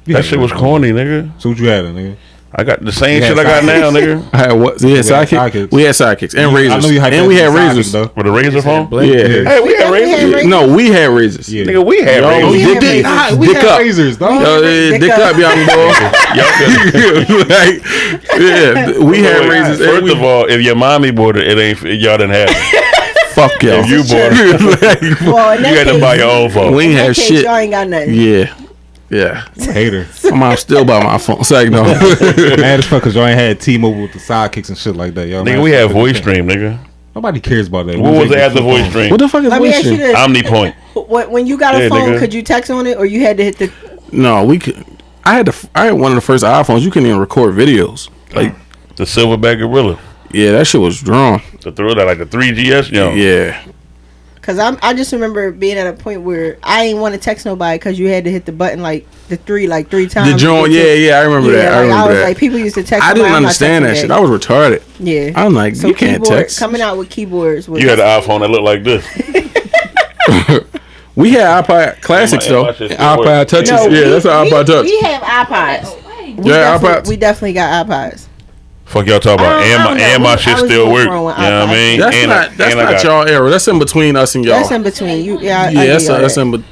You That had shit was Virgin corny, nigga. So what you had, nigga? I got the same You shit had I got sidekicks. now, nigga. I had what? Yeah, had sidekicks. sidekicks. We had sidekicks and I razors. know you had And we that had sidekicks, razors. though. With a razor phone? Yeah. Hey, we had definitely razors. had razors. No, we had razors. Yeah. Nigga, we had Yo, razors. we had dick, razors. Nah, we dick had up. razors, dog. Yo, Dick dick up. up, young boy. Y'all Like, yeah, we had razors. and First we- of all, if your mommy bought it, it ain't y'all didn't have it. fuck y'all. If you bought it, Well, in you that had to case, buy your own phone. We in ain't that had case, shit. y'all ain't got nothing. Yeah, yeah. Hater. My mom still buy my phone. So, no. Mad as fuck because y'all ain't had T-Mobile with the sidekicks and shit like that. Y'all Nigga, mad we as had fuck 'cause voice you stream, nigga. can't- Nobody cares about that. What was it after voice stream? What the fuck is Let me voice ask you stream? this: Omnipoint. when you got a Yeah, phone, nigga. could you text on it, or you had to hit the? No, we could. I had one of the first iPhones. You couldn't even record videos. Like, The Silverback Gorilla. yeah, that shit was drawn. The Thriller, like the 3GS, yo. Yeah. Cause I just remember being at a point where I ain't want to text nobody because you had to hit the button like three times. The joint, yeah, I remember that. I like, remember was that. like, people used to text. I somebody, didn't I'm not understand texting that shit. back. I was retarded. Yeah. I'm like, So you can't keyboard, text. coming out with keyboards. Was, You had an iPhone that looked like this. We had iPod classics And my though. shit still iPod works. touches. no, Yeah, that's an iPod touch. We have iPods. Yeah, iPods. We definitely got iPods. Fuck y'all talking about. I don't know. And my I shit was still more work. You grown know with what I iPods. mean? That's And not I got- y'all era. That's in between us and y'all. That's in between. You, yeah, yeah, that's in between.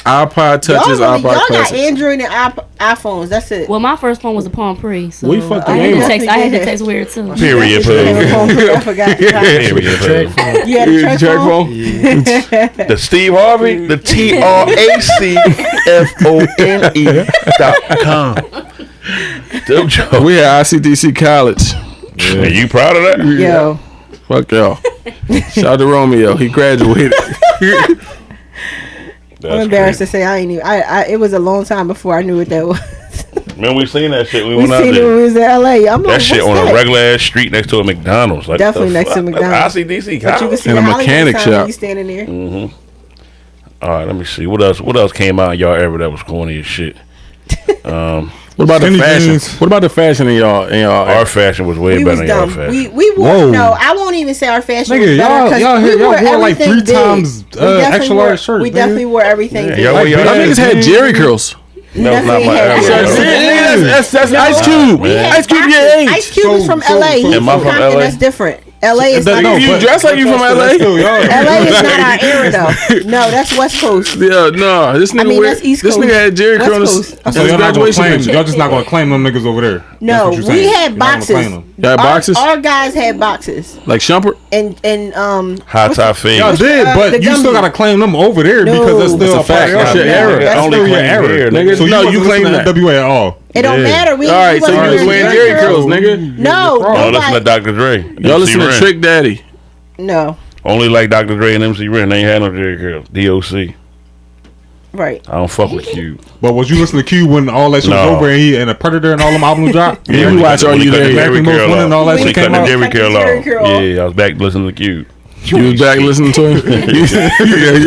iPod touches, y'all iPod got classics. Android and iPhones. That's it. Well, my first phone was a Palm Pre, so We fucked the I had game to up. text. I had to text weird too. Period, You had a period. phone, I forgot. Period, period. You had a Yeah, track phone? The Steve Harvey, the TRACFONE.com. Them jokes. We had ICDC College. Are you proud of that? Yo, Fuck y'all. Shout out to Romeo. He graduated. I'm embarrassed to say I ain't even. It was a long time before I knew what that was. Man, we seen that shit. We We went out seen it when there. we was in LA. I'm like, That shit what's on that? a regular ass street next to a McDonald's. Like, Definitely the next to fuck? McDonald's. ICDC But you College. can see And the a Hollywood mechanic sign shop. when you standing there. All right, let me see. What else came out in y'all era that was corny as shit? What about the Skinny fashion? jeans. What about the fashion in y'all? Our fashion was way We better was than y'all dumb. fashion. We wore Whoa. no. I won't even say our fashion Nigga, was better. 'Cause y'all we wore like everything 3 big. times, We definitely extra wore- large shirts, We nigga. definitely wore everything. Yeah, big. y'all Y'all big. niggas had Jerry curls. That was not my Definitely era. had- bro. That's Ice Cube. We had Ice Cube, boxers. your age. Ice Cube was from So- LA. He's Am I from from Compton. LA? That's different. LA is not. You dress like you from LA. LA is not our era though. No, that's West Coast. Yeah, no. This nigga that's East This Coast. nigga had Jerry curl on his So y'all not gonna graduation claim? picture. Y'all just not gonna claim them niggas over there? No, That's what we you're saying. had You're not gonna claim boxes. them. Y'all had boxes? Our guys had boxes, Like Shumpert? and High top fade. Y'all did, but the you still Gumby. gotta claim them over there No. because that's still That's a a fact. part That's of your era. That's Only still your claim era, here, nigga. So you No, wasn't you claim listening that. to NWA at all. it don't matter. We All right, we so you wasn't was wearing wearing Jerry Jerry curls, nigga. No, Y'all listen to nobody. Dr. Dre. Y'all listen to Ren. Trick Daddy. No, Only like Dr. Dre and MC Ren. They ain't had no Jerry curls. DOC. right. I don't fuck with Cube. But was you listening to Q when all that shit was No. over and the Predator and all them albums dropped? Yeah, we watch Are You There? Exactly, most winning and all that When he shit cut came the out. Jerry Cut the curl Jerry off. curl off. Yeah, I was back listening to Cube. You was back listening to him? You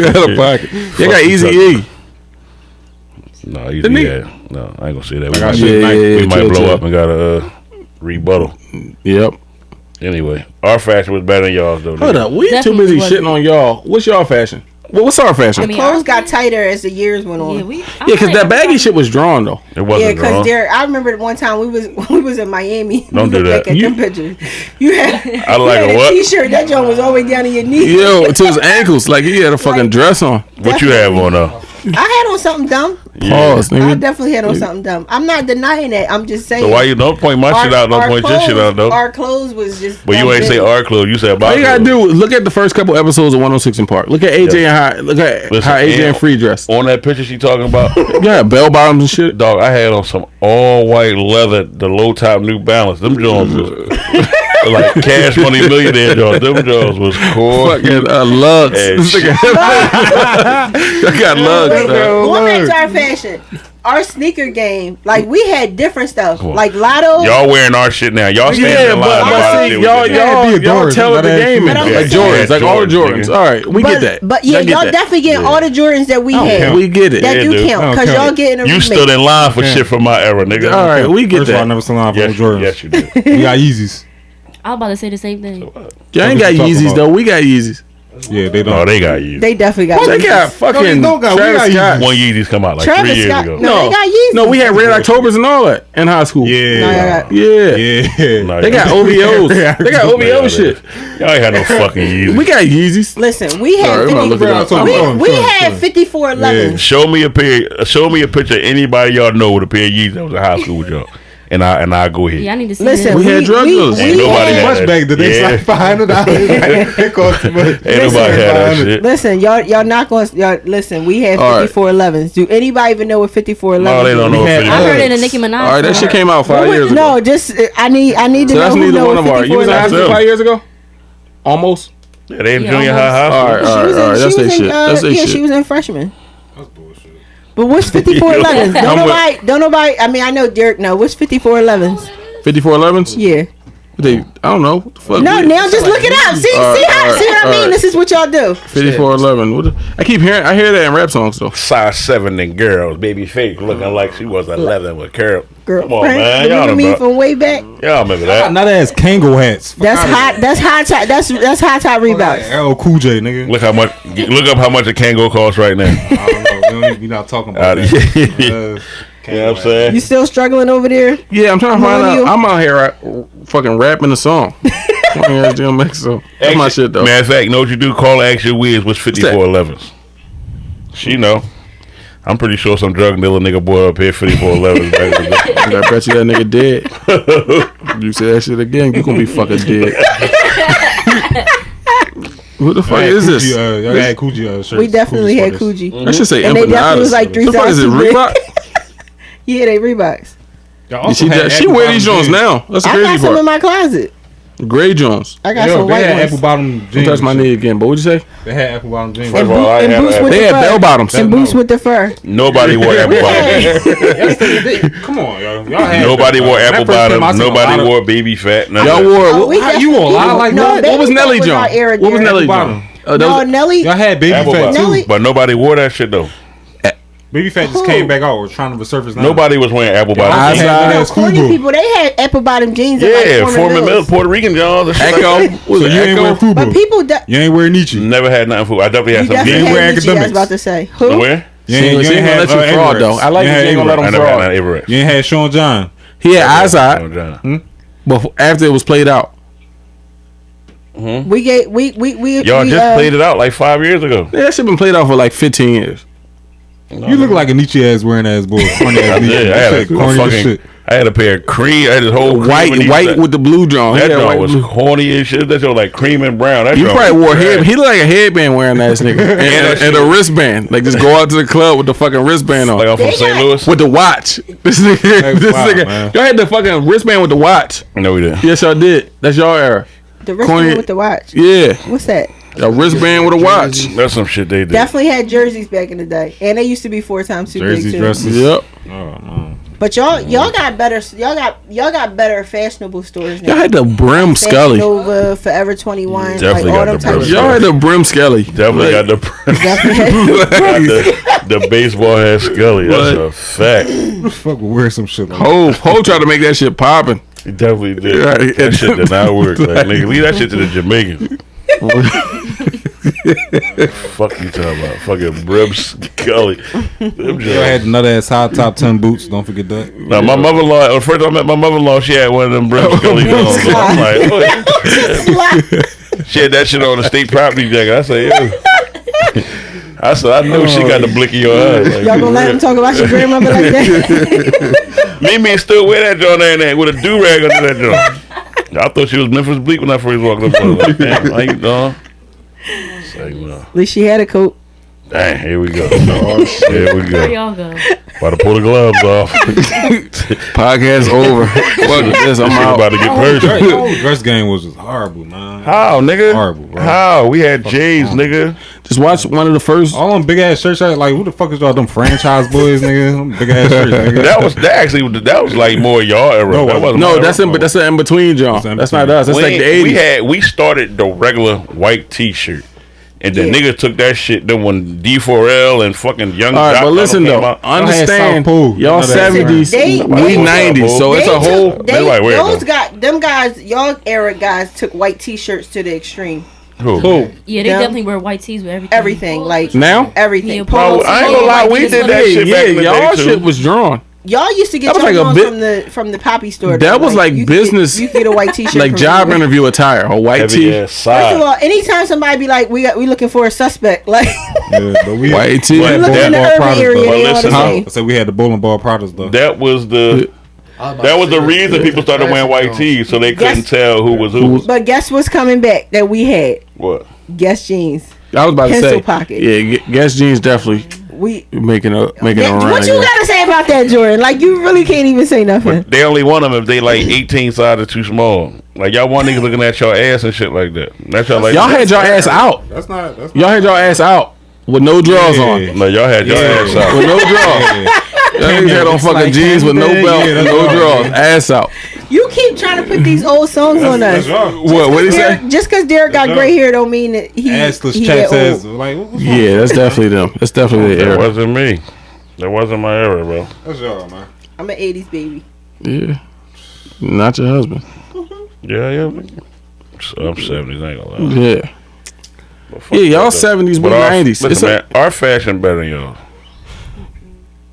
had a pocket. They got Easy E. No, easy. Didn't he? Yeah. No, I ain't gonna say that. We I got might, shit tonight. we might chill, blow chill. up and got a rebuttal. Yep. Anyway, our fashion was better than y'all's though. Hold nigga. up. We too Definitely busy wasn't. shitting on y'all. What's y'all fashion? What's our fashion? I mean, Clothes got tighter as the years went on. Yeah, we. Yeah, because that baggy shit was drawn though. It Yeah, wasn't because wrong. Derek, I remember one time we was in Miami. Don't We do looked that. back at them pictures. You had, I like you had a what? T-shirt. That joint was all the way down to your knees. Yo, to his ankles. Like he had a fucking Like- dress on. What you have on though? I had on something dumb. Pause, I nigga. definitely had on something dumb. I'm not denying that. I'm just saying. So why you don't point my shit out? Don't point your shit out though. Our clothes was just. But you dumb ain't say big. our clothes. You said my All you gotta clothes. do is look at the first couple episodes of 106 in Park. Look at AJ and how Listen, how AJ and and- Free dressed. On that picture she talking about, Yeah, bell bottoms and shit. dog, I had on some all white leather, the low top New Balance. Them Jones was like Cash Money Millionaire Jones. Them Jones was cool. Fucking lugs. Hey, This nigga- I got lugs. Wait, dog. going back to our fashion, our sneaker game, like we had different stuff, on. like Lotto. Y'all wearing our shit now. Y'all standing Yeah, in line but about see, shit y'all with Jordans, tell the not game, that like shit. Jordans, like all the Jordans, Jordans. nigga. All right, we get that. But yeah, I get y'all that. definitely getting all the Jordans that we had. count. We get it. That Yeah, do dude. count I don't because count. y'all getting a You remake. stood in line for Yeah. shit from my era, nigga. All right, we get First of all, I that. never seen line for Yes, Jordans. yes, you did. You got Yeezys. I was about to say the same thing. Y'all ain't got What you talking Yeezys about? though. We got Yeezys. Yeah, they don't. No, they got you. They definitely got. They Yeezys. got fucking don't got- we Travis got Scott. One Yeezys come out like Travis 3 years Scott. ago. No, they got Yeezys. No, we had Red Octobers and all that in high school. No, y'all Yeah. got- Yeah. Yeah. No, They got y'all- OVOs. Yeah. They got OVO shit. Y'all ain't had no fucking Yeezys. We got Yeezys. Listen, we had Sorry, I'm not 50, looking up. Show me. we had 5411s. Show me a picture of anybody y'all know with a pair of Yeezys that was in high school with y'all. And I go ahead. Yeah, I need to see Listen, We had drug dealers. Ain't nobody had Much that. back today. Yeah. It's like $500. It cost too much. Ain't nobody had that shit. Listen, y'all not going. Y'all listen. We had All right. 5411s. Do anybody even know what 5411s? No, they don't know We what had- 50 I heard is. it in Nicki Minaj. All right, that shit came out 5 years ago. No, just I need to So know that's who neither know one what of our. You was in high 5411s. school 5 years ago? Almost. Yeah, they in Yeah, junior high almost. high All school. right, all right, all right. That's She their was shit. in, That's their yeah, she shit. was in freshman. That's bullshit. But what's 5411s? I'm Don't nobody. I mean, I know Derek. No, what's 5411s? 5411s? Yeah. They, I don't know. What the fuck? No, now just look it up. See All right, all right, see what I all mean? right. This is what y'all do. 5411. What the, I hear that in rap songs though. Size 7 and girls, baby fake looking like she was 11 with curl. Girl, Come on, Frank, man. Y'all remember me remember, from way back? y'all remember that. Not as Kango hats. That's hot. That's high top. That's high top Reeboks. LL Cool J, nigga. Look up how much a Kango costs right now. I don't know. We not talking about that. You know what I'm saying? You still struggling over there? Yeah, I'm trying to find Millennial? out. I'm out here fucking rapping the song. That's my shit though. Matter of fact, know what you do? Call Ask Your Wiz what's 5411s. She know. I'm pretty sure some drug dealer nigga boy up here 5411s back in the day. I bet you that nigga dead. You say that shit again, you gonna be fucking dead. Who the fuck is this? Y'all had Coogee shirts. We definitely had sweaters. Coogee. I should say And they definitely was empanadas. like 3 The fuck is it, sizes big. Reebok? Yeah, they Reeboks. Y'all also She had she apple wear bottom these Jones jeans. now. That's the I got crazy some in part. my closet. Gray Jones. I got Yo, some they white had ones. apple bottom jeans. Don't touch my knee again. But what'd you say? They had apple bottom jeans. First of all, I And had boots apple- with They the had fur. bell bottoms. And boots with the fur. Nobody wore apple bottom. Come on, y'all. Y'all had Nobody wore When that apple first came out, I bottom. seen a lot Nobody of- wore baby fat. None Y'all of that. wore. Oh, we What, you definitely- a lot like no, that? Baby what was Fat Nelly our Jones? era, What was Derek. Nelly bottom. Jones? No, That was, Nelly. Y'all had baby Apple fat bottom. Nelly- too. But nobody wore that shit though. Baby fat just came back out. We're trying to resurface now. Nobody was wearing apple I bottom. had Outside. that No, as corny Fubu. people, they had apple bottom jeans. at, Yeah, like Foreman Mills, Mills. Puerto Rican Johns. and shit like Echo. that. Was So it you ain't wear Echo? Fubu. But people, You ain't wear Nietzsche. Never had nothing for. I definitely had you some. definitely ain't Jeans. wear had Nietzsche, I was academics. about to say. Who? Where? You She ain't gonna let you fraud though. I like you you ain't gonna let I him never had fraud. none Everett. You ain't had Sean John. He had eyes Oh, out, John. but after it was played out. We Y'all just played it out like 5 years ago. Yeah, that shit been played out for like 15 years. You look like a Nietzsche ass wearing ass boy. Corny ass Nietzsche. I had a pair of cream. I had this whole white with the blue drawing. That drawing was corny as shit. That shit was like cream and brown. That you probably wore head. He looked like a headband wearing ass nigga and a wristband. Like just go out to the club with the fucking wristband on. Like I'm from St. Louis with the watch. This nigga, y'all had the fucking wristband with the watch. No, we didn't. Yes, y'all did. That's y'all era. The wristband with the watch. Yeah. What's that? A wristband with a watch. That's some shit they did. Definitely had jerseys back in the day, and they used to be 4 times too big too. Dresses. Yep. But y'all got better. Y'all got better fashionable stores now. Y'all had the brim Scully. Nova, Forever 21. Definitely like, got the brim. Y'all had the brim Scully. Definitely got the brim. The baseball hat Scully. That's a fact. Fuck, we'll wear some shit. Ho tried to make that shit popping. He definitely did. Right. That shit did not work. Like, nigga, leave that shit to the Jamaicans. Fuck you talking about? Fucking brim Scully. Y'all had another ass high top 10 boots. Don't forget that. Now my mother-in-law. First I met my mother-in-law, she had one of them brim Scully on. So I'm like, she had that shit on the state property jacket. I said, yeah. I knew she got the blick in your eye. Like, y'all gonna let him talk about your grandmother like that? Mimi still wear that joint there with a do-rag under that joint. I thought she was Memphis Bleak when I first walked up. I was like, damn, how you doing? Say no. At least she had a coat. Dang, here we go. Here we go. Where y'all go? About to pull the gloves off. Podcast over. Fuck this, I'm out. About to get personal. Dress game was just horrible, man. How, nigga? Horrible, bro. How? We had J's, nigga. Just watch one of the first. All them big ass shirts. Like, who the fuck is y'all? Them franchise boys, nigga. Them big ass shirts, nigga. That was like more y'all era. That's in between, John. That's not us. That's like the 80s. We started the regular white T-shirt. And the nigga took that shit. Then when D4L and fucking Young. All right, but listen though, understand y'all 70s, we 90s, so it's a whole. Them guys, y'all era guys took white T-shirts to the extreme. Who? Yeah, they definitely wear white tees with everything. Everything, like now, everything. Yeah, I ain't gonna lie, we did that shit back in the day y'all too. shit was drawn. Y'all used to get like from the Poppy store. That was like business. You get a white T-shirt, like job interview attire, a white tee. First of all, anytime somebody be like, we looking for a suspect, like white tee. We looking in the urban area. I said we had the bowling ball products though. That was the reason people started wearing white tees, so they couldn't tell who was who. But guess what's coming back that we had? What? Guess jeans. I was about to say. Pocket. Yeah, Guess jeans definitely. We making a run. What you gotta say about that, Jordan? Like you really can't even say nothing. But they only want them if they like 18 sizes too small. Like y'all want niggas looking at your ass and shit like that. That's y'all like. Y'all had your ass out. Y'all had your ass out with no drawers on. No, y'all had your ass out with no drawers. Y'all had on fucking jeans with no belt, no drawers, ass out. You keep trying to put these old songs on us. What he say? Just because Derek got gray hair don't mean that he chaps ass. Like, yeah, that's definitely them. That's definitely the era. That wasn't me. That wasn't my era, bro. That's y'all, man. I'm an 80s baby. Yeah. Not your husband. Yeah. So I'm 70s, I ain't gonna lie. Yeah. Yeah, y'all 70s, we 90s. Listen, man, our fashion better than y'all.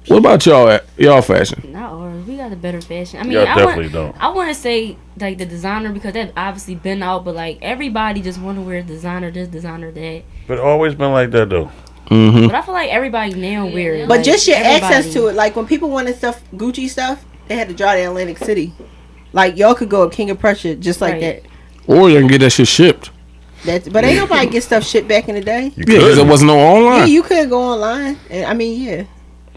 What about y'all fashion? Not ours. We got a better fashion. I mean, y'all definitely don't. I want to say like the designer because they've obviously been out, but like everybody just want to wear designer this, designer that. But always been like that though. Mm-hmm. But I feel like everybody now wear it. But like, just your access to it, like when people wanted stuff, Gucci stuff, they had to drive to Atlantic City. Like y'all could go up King of Prussia just like that. Or you can get that shit shipped. But ain't nobody get stuff shipped back in the day. Yeah, because there wasn't no online. Yeah, you could go online. And, I mean, yeah.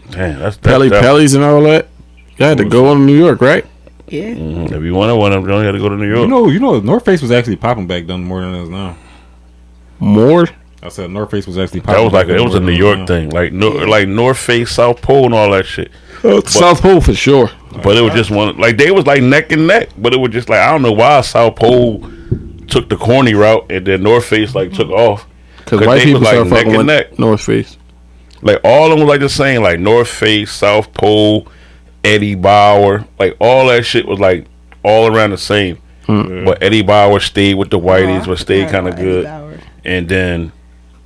Damn, that's Pellies and all that. You had to go to New York, right? Yeah. Mm-hmm. If you wanted one of them, you only had to go to New York. You know, North Face was actually popping back then more than it is now. More? I said North Face was actually popping. That was like it was a New York thing, like North Face, South Pole, and all that shit. South Pole for sure. But it was just one, like they was like neck and neck. But it was just like I don't know why South Pole took the corny route and then North Face like took off because white people like started fucking with North Face. Like all of them was like the same, like North Face, South Pole, Eddie Bauer, like all that shit was like all around the same. Mm-hmm. But Eddie Bauer stayed with the whiteys, but stayed kind of good. And then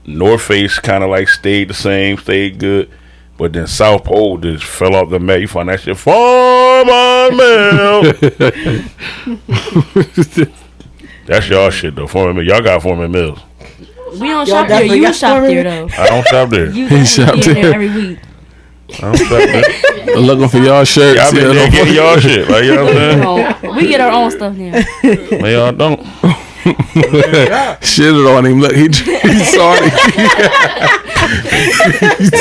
North Face kind of like stayed the same, stayed good. But then South Pole just fell off the map. You find that shit Farm on Mail. That's y'all shit though. Foreman Mills. Y'all got Foreman Mills. We don't Y'all shop there. definitely You got shop there Foreman. though. I don't shop there. You He shop definitely be in there. there every week. I don't shop there. Looking for y'all shirts. Y'all been there getting y'all shit. Like, you know what I'm saying? We get our own stuff now. Man, y'all don't. Shitted on him. Look, he's sorry.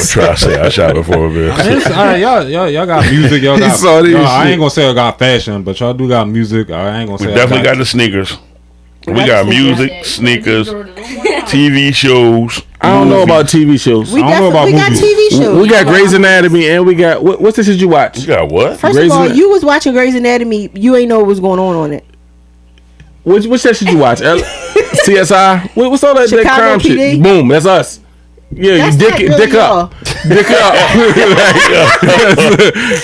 Try to say I shop at Foreman Mills. All right, y'all got music. Y'all got. saw this I shit. ain't gonna say I got fashion, but y'all do got music. I ain't gonna say We I definitely got the sneakers. We got music, sneakers, Yeah. TV shows. I don't know about TV shows. We I don't know definitely about got movies. TV shows. We got Grey's Anatomy and we got what's the shit you watch? You got what? First Grey's of all, Anatomy. you was watching Grey's Anatomy. You ain't know what was going on it. What's that shit you watch? CSI? What's all that Chicago crime PD? shit? Boom, that's us. Yeah, That's you dick not it, really dick up, dick up.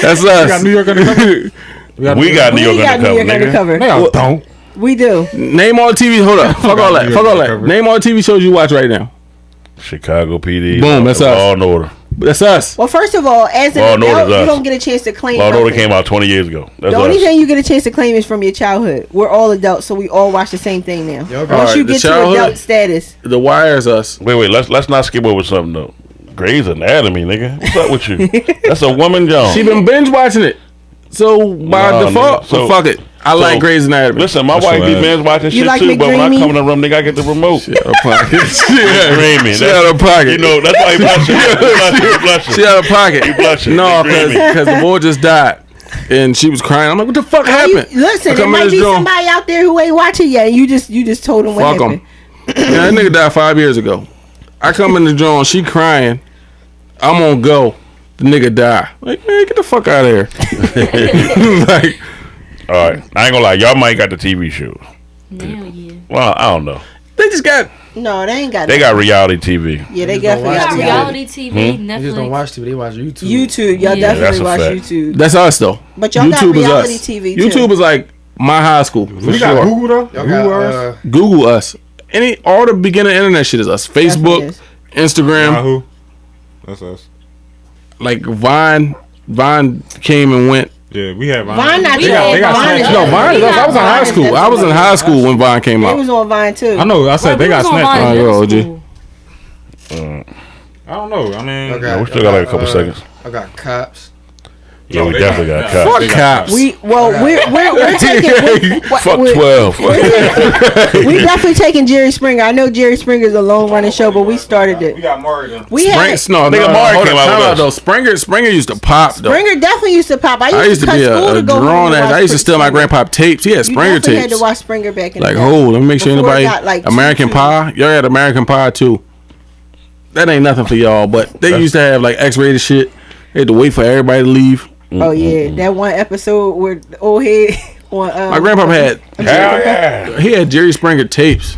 That's We us. got New York undercover. We got New We York ain't got New York undercover, nigga. undercover. No, y'all don't. We do. Name all the TV. Hold up. Fuck all that. New Fuck York all that. undercover. Name all the TV shows you watch right now. Chicago PD. Boom, that's us. Law and Order. That's us. Well, first of all, as an Law and Order adult, is you us. don't get a chance to claim. Law and Order nothing. came out 20 years ago. That's The only us. thing you get a chance to claim is from your childhood. We're all adults, so we all watch the same thing now. Y'all Once got- Alright, you the get to childhood- adult status, The Wire's us. Wait. Let's not skip over something though. Grey's Anatomy, nigga. What's up with you? That's a woman, John. She been binge watching it. So by Nah, default, nigga. so fuck it. I like Grey's Anatomy. Listen, my That's wife be right. binge watching You shit like too, but when I McDreamy? come in the room, nigga, I get the remote. She out of pocket. Dreaming. She out of pocket. You know, that's why he blushing. You blushing. She out of pocket. You blushing. No, You dreaming. because the boy just died. And she was crying. I'm like, what the fuck you, happened? listen, I there come in might this be joint. somebody out there who ain't watching yet. And you just told them what Fuck happened. him. Yeah, that nigga died 5 years ago. I come in the joint, she crying. I'm on go. The nigga die. Like, man, get the fuck out of here. Like, All right, I ain't gonna lie. Y'all might got the TV shows. Now, yeah. Well, I don't know. they just got. No, they ain't got. They that. got reality TV. Yeah, they Just don't definitely watch got We TV. got reality. reality TV, They just don't Netflix. watch TV. They watch YouTube. YouTube, y'all Yeah, that's definitely a watch fact. YouTube. That's us though. But y'all got YouTube is reality us. TV too. YouTube is like my high school. For We got sure. Google though. Y'all Google got, us. Google us. All the beginner internet shit is us. Definitely Facebook, is. Instagram, Yahoo. That's us. like Vine. Vine came and went. Yeah, we have Vine not We y'all. got- they got Vine is- Snapchat. No, Vine is us. I was in high Vine is school. I was in high school when Vine came They out. was on Vine too. I know. I said they We got was on Snapchat. Vine in Oh, middle OG. school. I don't know. I mean, y'all Yeah, we still got like a couple seconds. I got cops. Yeah, we they definitely got got- cops. Fuck They got cops. We're taking. Fuck we're- 12. We definitely taking Jerry Springer. I know Jerry Springer's a long running show, but we started we it. got Mario. We had Spring, no, Nigga, no, Mari hold came on, out time with out us. though. Springer used to pop though. Springer definitely used to pop. I used to cut be school a to go home drawn and ass. watch I used to steal my Springer. grandpa tapes. He had You Springer definitely tapes. had to watch Springer back in Like, the day. hold, let me make sure Before it anybody. got, like, American too- Pie. Y'all had American Pie too. That ain't nothing for y'all, but they used to have like X-rated shit. They had to wait for everybody to leave. Oh yeah, that one episode where the old head on. My grandpa had. Hell yeah. He had Jerry Springer tapes.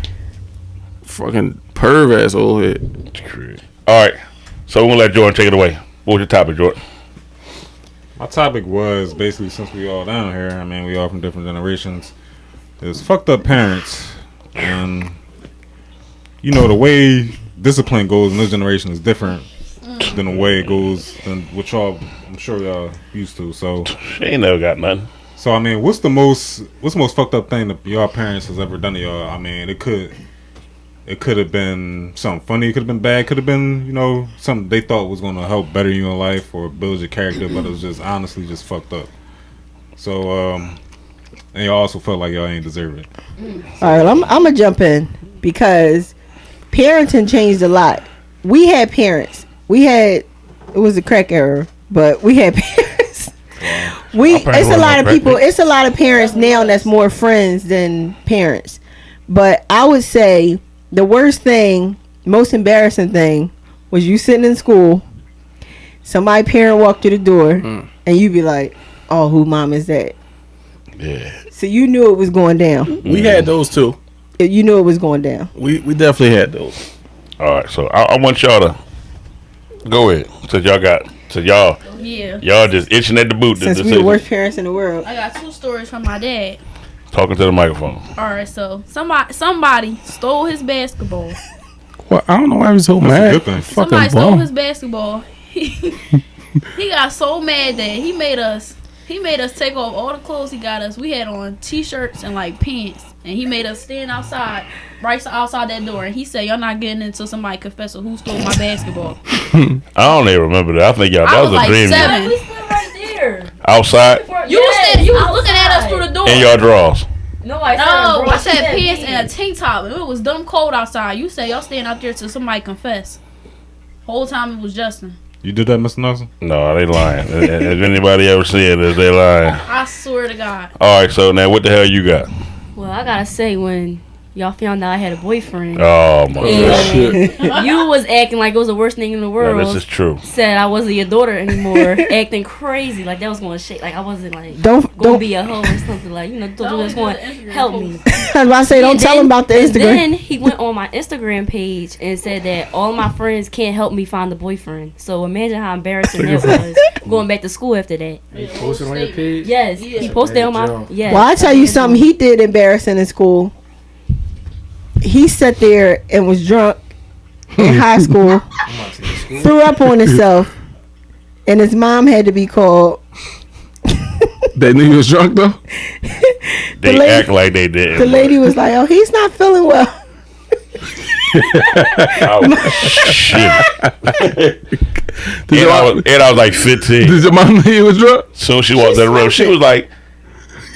Fucking perv ass old head. All right, so we're gonna let Jordan take it away. What was your topic, Jordan? My topic was basically, since we all down here, I mean, we all from different generations, is fucked up parents. And, you know, the way discipline goes in this generation is different than the way it goes than what y'all, I'm sure y'all used to. So, She ain't never got nothing. I mean, what's the most fucked up thing that your parents has ever done to y'all? I mean, it could have been something funny, it could have been bad, could have been, you know, something they thought was going to help better you in life or build your character, but it was just honestly just fucked up. So, and y'all also felt like y'all ain't deserve it. All right, I'm gonna jump in because parenting changed a lot. We had parents. It was a crack era, but we had parents. My parents It's a wasn't lot on of crack, people. nigga. It's a lot of parents now that's more friends than parents. But I would say the worst thing, most embarrassing thing, was you sitting in school. Somebody parent walked through the door, and you be like, "Oh, who mom is that?" Yeah. So you knew it was going down. We had those too. You knew it was going down. We definitely had those. All right, so I want y'all to go ahead. Yeah. Y'all just itching at the boot. Since we the worst parents in the world. I got 2 stories from my dad. Talking to the microphone. All right, so somebody stole his basketball. Well, I don't know why he was so That's a mad. good thing. Fucking Somebody stole bum. his basketball. He got so mad that he made us He made us take off all the clothes he got us. We had on t-shirts and like pants, and he made us stand outside, right outside that door. And he said, "Y'all not getting until somebody confess who stole my basketball." I don't even remember that. I think y'all, that I was was a like dream. 7. We stood right there. Outside You was looking at us through the door. in your drawers. No, I said, No, bro, I said she pants and a tank top. And it was dumb cold outside. You said y'all staying out there till somebody confess. Whole time it was Justin. You did that, Mr. Nelson? No, they lying. If anybody ever said this, they lying. I swear to God. All right, so now what the hell you got? Well, I gotta say, when y'all found out I had a boyfriend, Oh my god, and you was acting like it was the worst thing in the world. no, this is true. Said I wasn't your daughter anymore, acting crazy, like that was gonna shake, like I wasn't like Don't gonna be a hoe or something, like thought you was gonna help me. I was about to say, don't And tell him about the and Instagram. then he went on my Instagram page and said that all my friends can't help me find a boyfriend. So imagine how embarrassing that was going back to school after that. You posted on your page? Yes, he posted on my yes. Well, I tell you something he did embarrassing in school. He sat there and was drunk in high school, threw up on himself, and his mom had to be called. They knew he was drunk though. They lady- act like they didn't. The lady was like, "Oh, he's not feeling well." Oh, shit. And I was like 15. Did your mom know he was drunk? So she walked in the room. She was like,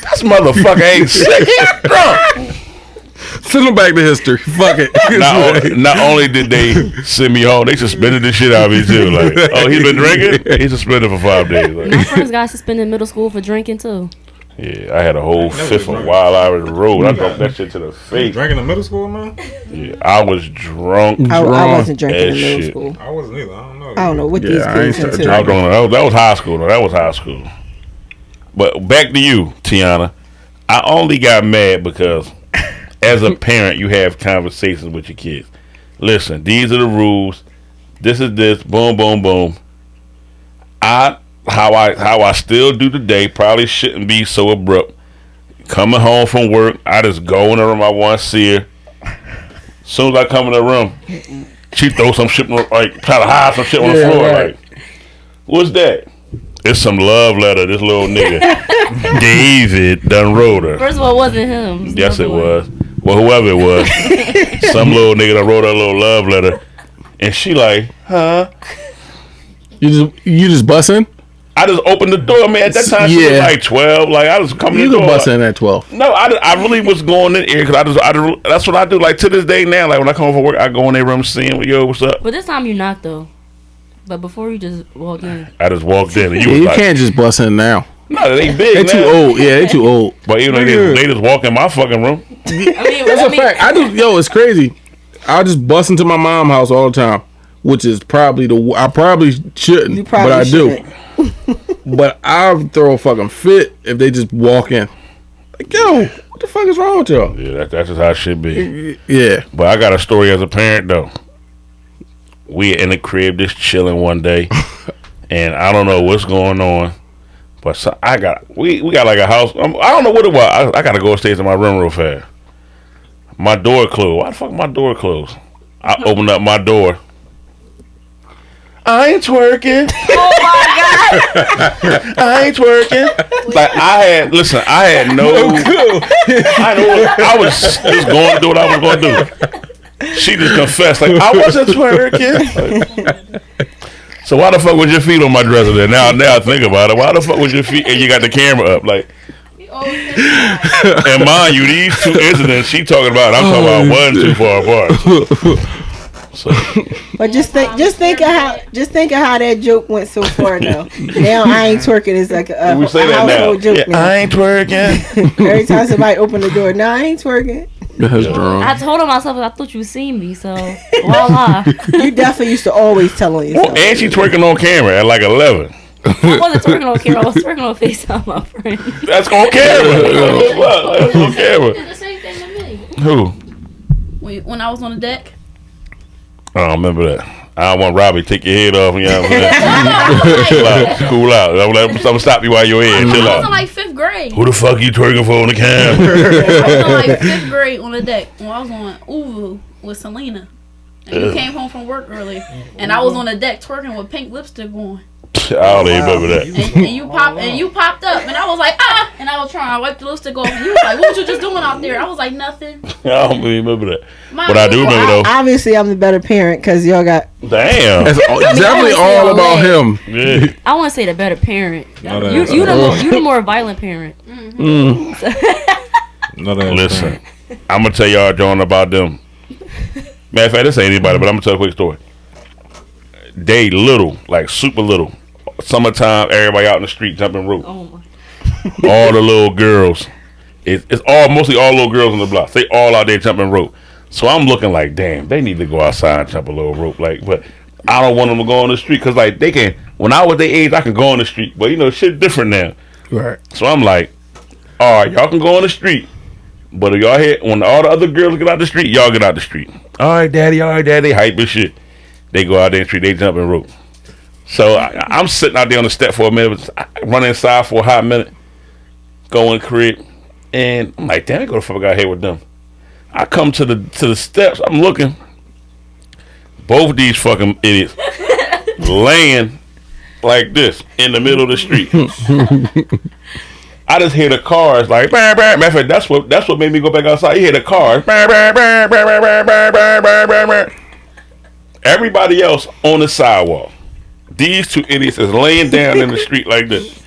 "This motherfucker ain't sick. He's drunk." Send him back to history. Fuck it. Not only did they send me home, they suspended the shit out of me too. Like, oh, he's been drinking? He's suspended for 5 days. My Like, friends got suspended in middle school for drinking too. yeah, I had a whole fifth of Wild Irish Road. I dropped that shit to the You face. drinking in middle school, man? Yeah, I was drunk. I Wrong. wasn't drinking in As middle shit. school. I wasn't either. I don't know. I don't know what Yeah, these I ain't kids started into. I was drunk. That was high school. Though. That was high school. But back to you, Tiana. I only got mad because as a parent, you have conversations with your kids. Listen, these are the rules. This is this. Boom, boom, boom. How I still do today probably shouldn't be so abrupt. Coming home from work, I just go in the room. I want to see her. As soon as I come in the room, she throws some shit, like try to hide some shit on the floor. Right. Like, what's that? It's some love letter this little nigga David done wrote her. First of all, it wasn't him. was Yes, it another one. was. Well, whoever it was, some little nigga that wrote her a little love letter, and she like, huh? You just busting? I just opened the door. I mean, at that time she was Yeah. like 12. Like I was coming in You the can door. bust in at 12. No, I really was going in here because that's what I do. Like to this day now, like when I come home from work, I go in their room, seeing yo, what's up. But this time you knocked though. But before you just walk in. I just walked in, and you Yeah, was you like, can't just bust in now. no, they big. They now. too old. Yeah, they too old. But you know, they just walk in my fucking room. I mean, That's a fact. I do. Yo, it's crazy. I just bust into my mom's house all the time, which is probably I probably shouldn't, You probably but I shouldn't. do. But I'll throw a fucking fit if they just walk in. Like, yo, what the fuck is wrong with y'all? Yeah, that's just how it should be. Yeah. But I got a story as a parent though. We in the crib just chilling one day, and I don't know what's going on, but so we got like a house. I don't know what it was. I gotta go upstairs in my room real fast. My door closed. Why the fuck my door closed? I opened up my door. I ain't twerking. oh my God. I ain't twerking. Like I had no. I was just going to do what I was going to do. She just confessed, like, I wasn't twerking. So why the fuck was your feet on my dresser then? Now I think about it. Why the fuck was your feet and you got the camera up? Like, and mind you, these two incidents she talking about, I'm talking about one too far apart. So, But just think of how that joke went so far though. Now I ain't twerking is like a we say that now. household joke Yeah, now. I ain't twerking. Every time somebody open the door, no, I ain't twerking. That's drunk. I told him myself, I thought you seen me, so voila. You definitely used to always tell on yourself. Well, and she twerking on camera at like 11. I wasn't twerking on camera, I was twerking on FaceTime, my friend. That's on camera. What? That's on camera. Did the same thing to me. Who? When I was on the deck. I don't remember that. I don't want Robbie to take your head off. You know what I'm saying? Cool out. I'm gonna stop you while you're in. Chill I was in out. like 5th grade. Who the fuck you twerking for on the camera? I was in like 5th grade on the deck when I was on Uvu with Selena. And you came home from work early. And I was on the deck twerking with pink lipstick on. don't even remember that. And you popped up, and I was like, and I was trying to wipe the lipstick off, and you was like, what was you just doing out there? I was like, nothing. I don't even remember that. But I do remember though. Obviously, I'm the better parent because y'all got. Damn. It's definitely all about him. Yeah. I want to say the better parent. No, You the more violent parent. Listen, I'm gonna tell y'all, John, about them. Matter of fact, this ain't anybody, but I'm gonna tell a quick story. They little, like super little. Summertime, everybody out in the street jumping rope. Oh my. All the little girls. It's mostly all little girls on the block. They all out there jumping rope. So I'm looking like, damn, they need to go outside and jump a little rope. Like, but I don't want them to go on the street because, like, they can. When I was their age, I can go on the street, but shit different now. Right. So I'm like, all right, y'all can go on the street, but if y'all hit when all the other girls get out the street, y'all get out the street. All right, daddy, they hype as shit. They go out there in the street, they jumping rope. So I'm sitting out there on the step for a minute, run inside for a hot minute, go in the crib, and I'm like, damn, I go the fuck out here with them. I come to the steps, I'm looking, both of these fucking idiots laying like this in the middle of the street. I just hear the cars like bah, bah. Matter of fact, that's what made me go back outside. You hear the cars bah, bah, bah, bah, bah, bah, bah, bah, bah, bah. Everybody else on the sidewalk. These two idiots is laying down in the street like this.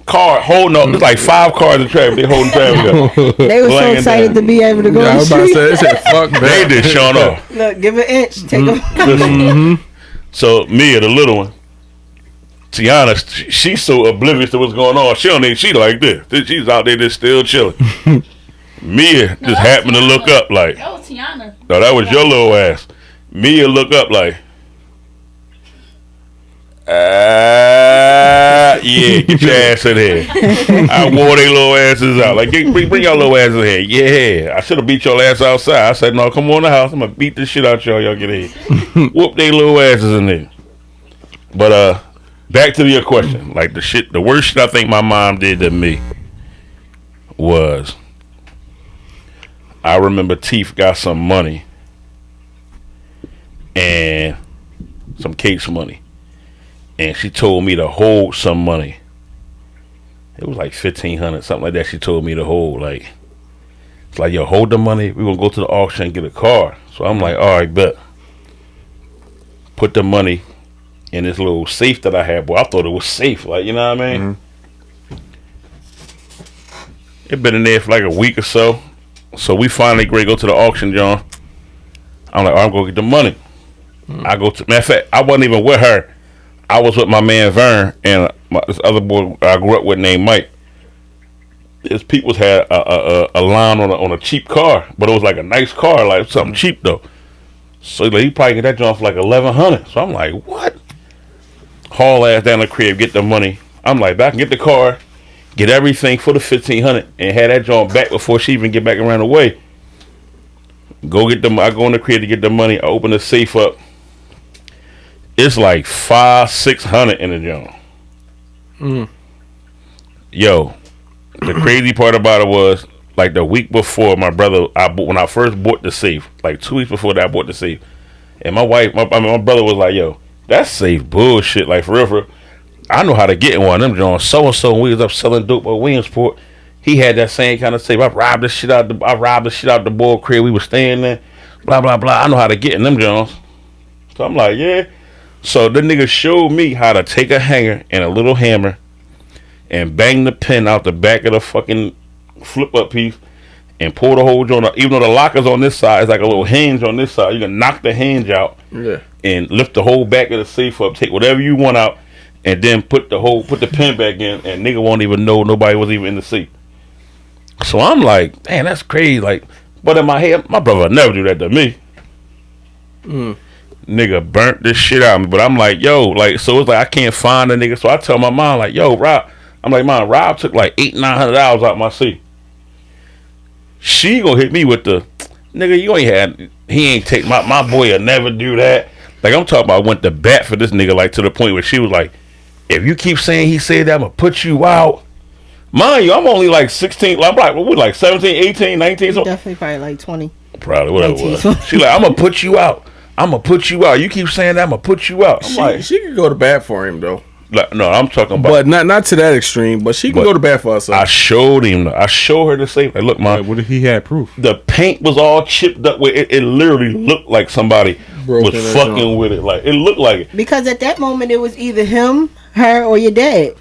Car holding up. There's like 5 cars in traffic. They holding traffic up. They were so excited to be able to go. I was about to say, they said, fuck that. They just showing off. Look, give an inch, take a. So Mia, the little one, Tiana, she's so oblivious to what's going on. She like this. She's out there just still chilling. Mia just happened to look up like. That was Tiana. No, that was your little ass. Mia look up like. Yeah, get your ass in here. I wore their little asses out. Like, bring your little asses in here. Yeah, I should have beat your ass outside. I said, no, come on in the house. I'm going to beat this shit out y'all. Y'all get in here. Whoop their little asses in there. But, back to your question. Like, the worst shit I think my mom did to me was, I remember Teeth got some money and some case money. And she told me to hold some money. It was like $1,500, something like that. She told me to hold. Like, it's like, yo, hold the money. We're gonna go to the auction and get a car. So I'm like, all right, bet. Put the money in this little safe that I had. Boy, I thought it was safe. Like, you know what I mean? It been in there for like a week or so. So we finally agree to go to the auction, John. I'm like, all right, I'm gonna get the money. I go to. Matter of fact, I wasn't even with her. I was with my man Vern and this other boy I grew up with named Mike. His peoples had a line on a cheap car, but it was like a nice car, like something cheap though. So like, he probably get that joint for like $1,100. So I'm like, what? Haul ass down the crib, get the money. I'm like, back and get the car, get everything for the $1,500, and have that joint back before she even get back around the way. Go get the. I go in the crib to get the money. I open the safe up. It's like $500-600 in the joint. Yo, the crazy part about it was like the week before my brother, when I first bought the safe, like 2 weeks before that I bought the safe, and my brother was like, "Yo, that's safe bullshit." Like for real, I know how to get in one of them joints. So and so, we was up selling dope at Williamsport. He had that same kind of safe. I robbed the shit out the boy crib. We was staying there. Blah blah blah. I know how to get in them joints. So I'm like, yeah. So the nigga showed me how to take a hanger and a little hammer and bang the pin out the back of the fucking flip up piece and pull the whole joint up. Even though the locker's on this side, it's like a little hinge on this side. You can knock the hinge out and lift the whole back of the safe up, take whatever you want out, and then put the pin back in, and nigga won't even know nobody was even in the safe. So I'm like, damn, that's crazy. Like, but in my head, my brother would never do that to me. Nigga burnt this shit out of me. But I'm like, yo, like, so it's like I can't find the nigga. So I tell my mom, like, yo, Rob. I'm like, Mom, Rob took like $800-900 out my seat. She gonna hit me with the nigga, you ain't had, he ain't take my boy will never do that. Like, I'm talking about, I went to bat for this nigga, like to the point where she was like, if you keep saying he said that, I'm gonna put you out. Mind you, I'm only like 16, I'm like, what, like 17, 18, 19? So Definitely probably like 20. Probably, whatever it was. She like, I'm gonna put you out. I'm gonna put you out. You keep saying that, I'm gonna put you out. I'm like, she could go to bat for him though. Like, no, I'm talking about. But not to that extreme. But she can go to bat for herself. I showed her the safe. Like, look, man. What if he had proof? The paint was all chipped up. With it literally looked like somebody was fucking with it. Like, it looked like it. Because at that moment, it was either him, her, or your dad.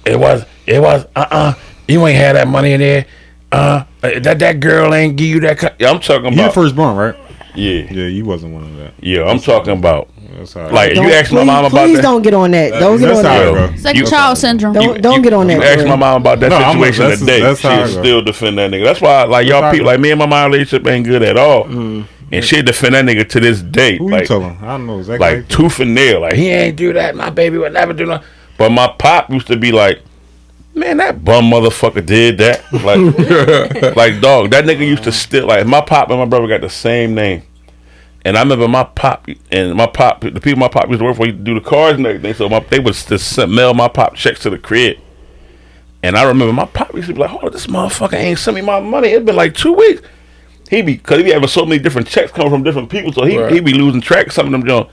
It was. You ain't had that money in there. That girl ain't give you that. I'm talking about. You the firstborn, right? Yeah. Yeah, you wasn't one of that. Yeah, I'm talking about. That's all right. Like, you asked my mom about that. Please don't get on that. Don't get on that. Second child syndrome. Don't get on that. You asked my mom about that situation today. That's She'll still defend that nigga. That's why, like, y'all people, like, me and my mom relationship ain't good at all. And she'll defend that nigga to this day. Who like, you telling? I don't know exactly. Like, tooth and nail. Like, he ain't do that. My baby would never do that. But my pop used to be like, man, that bum motherfucker did that. Like, like, dog, that nigga used to still, like, my pop and my brother got the same name. And I remember the people my pop used to work for, used to do the cars and everything. So they would just mail my pop checks to the crib. And I remember my pop used to be like, hold on, this motherfucker ain't sent me my money. It's been like 2 weeks. Because he be having so many different checks coming from different people. So he be losing track of some of them John.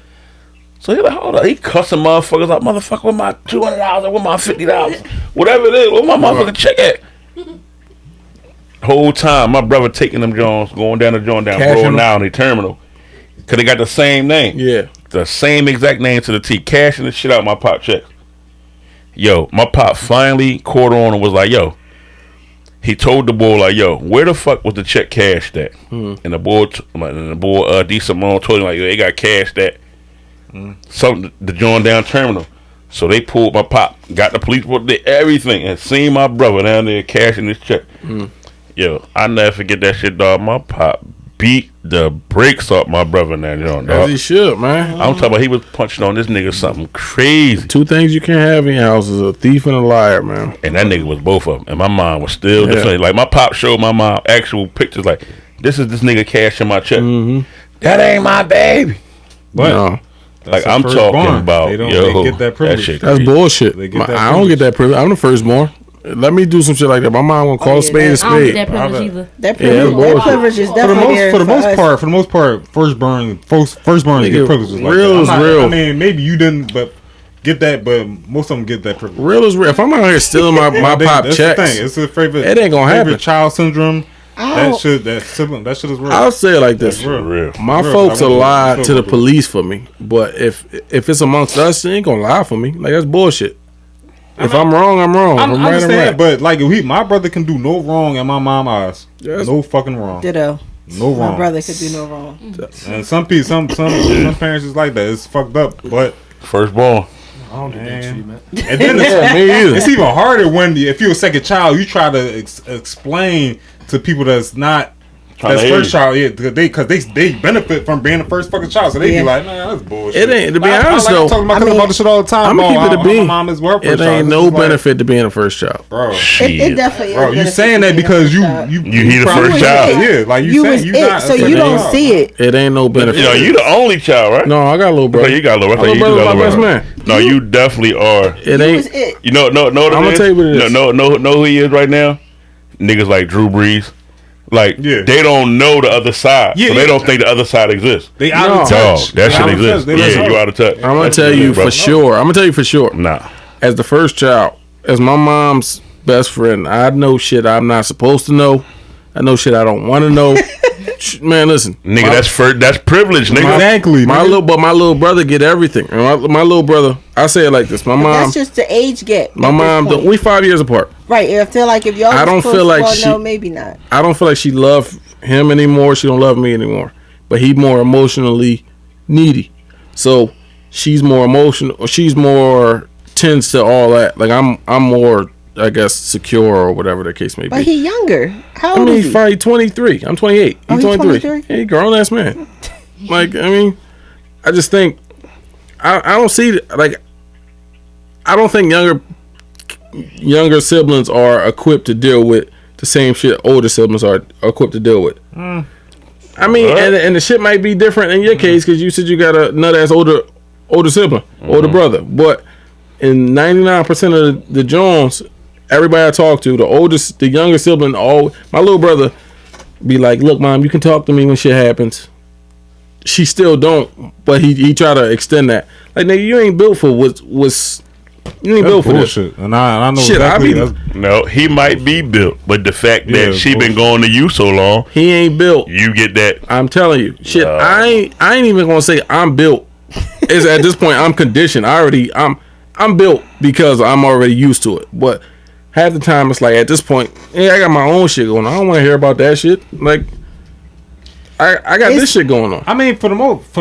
So he like, hold on, he cussing motherfuckers out, motherfucker, with my $200 or with my $50, whatever it is, where my motherfucking check at? Whole time, my brother taking them Jones, going down the joint down Broad now in the terminal. Cause they got the same name. Yeah. The same exact name to the T. Cashing the shit out of my pop checks. Yo, my pop finally caught on and was like, yo. He told the boy, like, yo, where the fuck was the check cashed at? And the boy, D. Simone told him, like, yo, they got cashed at something, the joint down terminal. So they pulled my pop, got the police, did everything, and seen my brother down there cashing this check. Yo, I never forget that shit, dog. My pop beat the brakes off my brother in that joint, dog. As he should, man. I'm talking about he was punching on this nigga something crazy. 2 things you can't have in your house is a thief and a liar, man. And that nigga was both of them. And my mom was still defending. Like, my pop showed my mom actual pictures, like, this is this nigga cashing my check. That ain't my baby. But no. Like, I'm talking about, they get that privilege. That's bullshit. I don't get that privilege. I'm the firstborn. Let me do some shit like that. My mom gonna call a spade a spade. I don't get that privilege either. That privilege is definitely there for the most part, firstborn get privileges like real that. Is real. I mean, maybe you didn't, but get that. But most of them get that privilege. Real is real. If I'm out here stealing my pop checks, the thing. It's a favorite. It ain't gonna happen. Child syndrome. That shit is real. I'll say it like this: real. My folks will lie to the police for me, but if it's amongst us, they ain't gonna lie for me. Like, that's bullshit. If I'm wrong, I'm wrong. I'm right, I'm right. But like, my brother can do no wrong in my mom's eyes. Yes. No fucking wrong. Ditto. No wrong. My brother could do no wrong. And some people, some parents is like that. It's fucked up. But firstborn. I don't do that shit, man. And then it's even harder when if you're a second child, you try to explain to people that's not. That's first child, because they benefit from being the first fucking child, so they be like, man, that's bullshit. It ain't, to be honest though. I'm talking about this shit all the time. I'm gonna keep it to be. My mom is worth it ain't no benefit to being a first child, bro. It definitely. Bro, you saying that because you the first child. Yeah, like you saying you not. So you don't see it. It ain't no benefit. You know, you the only child, right? No, I got a little brother. You got a little brother. Little brother, my best man. No, you definitely are. It ain't. You know, no. I'm gonna tell you what it is. No, who he is right now. Niggas like Drew Brees. Like, they don't know the other side, so they don't think the other side exists. They out of touch. That shit exists. Yeah, you out of touch. I'm gonna tell you for sure. Nah. As the first child, as my mom's best friend, I know shit I'm not supposed to know. I know shit I don't want to know. Man, listen, nigga, that's privilege, nigga. Exactly. My little brother get everything. My little brother, I say it like this. My mom. That's just the age gap. My mom. We 5 years apart. Right. I feel like if y'all. I don't feel like she. No, maybe not. I don't feel like she loved him anymore. She don't love me anymore. But he more emotionally needy. So she's more emotional. She's more tends to all that. Like I'm more. I guess secure or whatever the case may be. But he younger. How old is he? He's 23. I'm 28. He's 23. Yeah, he grown ass man. Like, I mean, I just think I don't see like I don't think younger siblings are equipped to deal with the same shit older siblings are equipped to deal with. I mean, and the shit might be different in your case because you said you got a nut ass older sibling, older brother. But in 99% of the Jones, everybody I talk to, the younger sibling, my little brother be like, look, mom, you can talk to me when shit happens. she still don't. But he try to extend that. Like, nigga, you ain't built for what's you ain't built for bullshit. this. And I know Shit, exactly. No, he might be built, but the fact Yeah, that she been bullshit. going to you so long, He ain't built. you get that. I'm telling you, shit. I ain't even gonna say I'm built. It's at this point I'm conditioned. I'm built because I'm already used to it. But half the time it's like at this point, yeah, I got my own shit going on. I don't want to hear about that shit. Like, I got this shit going on. I mean, for the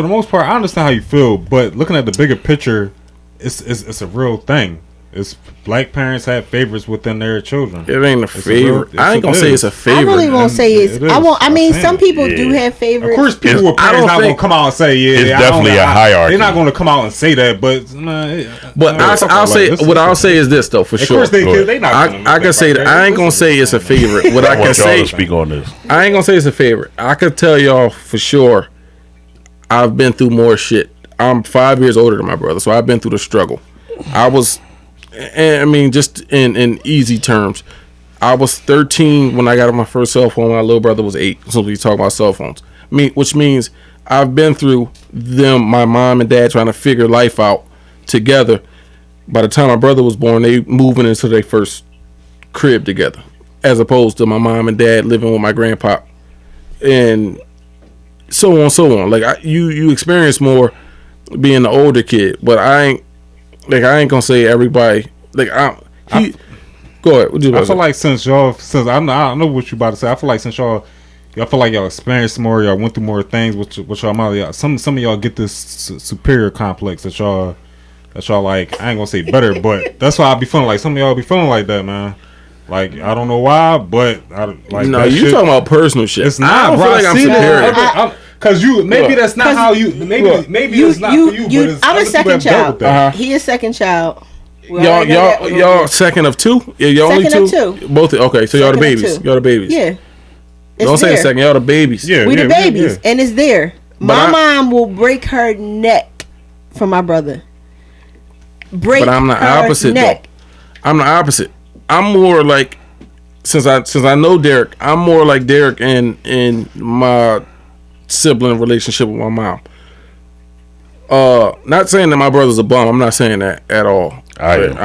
most part, I understand how you feel, but looking at the bigger picture, it's a real thing. It's black parents have favorites within their children. It ain't a favorite. I ain't gonna say it's a I favorite. really won't say it's. It is. I won't. I mean, I'm some saying. people do have favorites. Of course, people with I parents don't not gonna think- come out and say, "Yeah, It's I definitely don't- a hierarchy. They're not gonna come out and say that, but But I'll say what I'll say is this though, for Of sure. course, they not. I can say that I ain't gonna say it's a favorite. What I I can want y'all say, to speak on this. I ain't gonna say it's a favorite. I could tell y'all for sure. I've been through more shit. I'm 5 years older than my brother, so I've been through the struggle. And I mean, just in easy terms, I was 13 when I got my first cell phone. My little brother was 8. So we talk about cell phones. Which means I've been through my mom and dad trying to figure life out together. By the time my brother was born, they moving into their first crib together, as opposed to my mom and dad living with my grandpa, and so on. Like you experience more being the older kid, but I ain't gonna say everybody. Like go ahead. What you about I to feel say? like since I know what you about to say. I feel like since y'all feel like y'all experienced more, y'all went through more things with y'all mom. Some of y'all get this superior complex that y'all like. I ain't gonna say better, but that's why I be feeling like some of y'all be feeling like that, man. Like, I don't know why, but No, that you shit, talking about personal shit. it's not. I don't bro. feel like I'm seen it. superior. Cause maybe that's not how you. Maybe it's not for you. But it's I'm a other people second have dealt child. with that. He a second child. We already know that. Y'all second of two? Yeah, y'all only Second two? of two. Both. Okay, so y'all the Second of babies. two. Y'all the babies. Yeah. It's Don't say there. the second. Y'all the babies. Yeah, We yeah, the babies, yeah. and it's there. My mom will break her neck for my brother. Break But I'm the her opposite neck. though. I'm the opposite. I'm more like since I know Derek, I'm more like Derek in my sibling relationship with my mom. Not saying that my brother's a bum. I'm not saying that at all. But but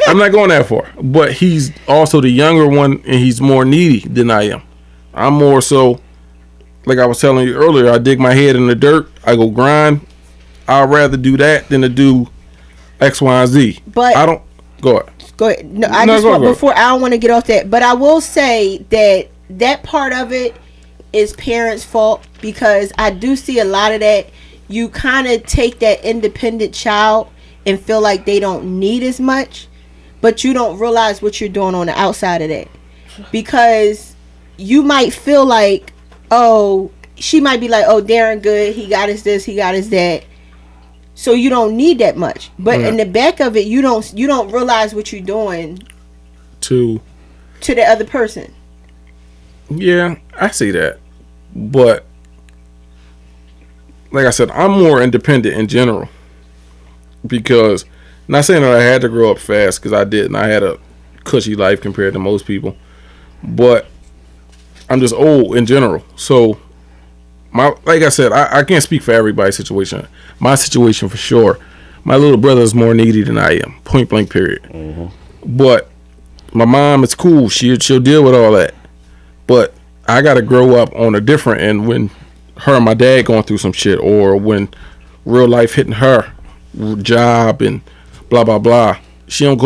I'm not going that far. But he's also the younger one, and he's more needy than I am. I'm more so, like I was telling you earlier, I dig my head in the dirt. I go grind. I'd rather do that than to do X, Y, and Z. But I don't. Go ahead. Go ahead. No, No, go ahead. before I don't want to get off that, but I will say that part of it is parents' fault, because I do see a lot of that. You kind of take that independent child and feel like they don't need as much, but you don't realize what you're doing on the outside of that, because you might feel like, oh, she might be like, oh, Darren good, he got his this, he got his that, so you don't need that much. But in the back of it, you don't realize what you're doing To the other person. Yeah, I see that. But like I said, I'm more independent in general. Because not saying that I had to grow up fast, because I didn't. I had a cushy life compared to most people. But I'm just old in general. So like I said, I can't speak for everybody's situation. My situation for sure. My little brother is more needy than I am. Point blank period. But my mom is cool. She'll deal with all that. But I got to grow up on a different end when her and my dad going through some shit, or when real life hitting her, job and blah blah blah. She don't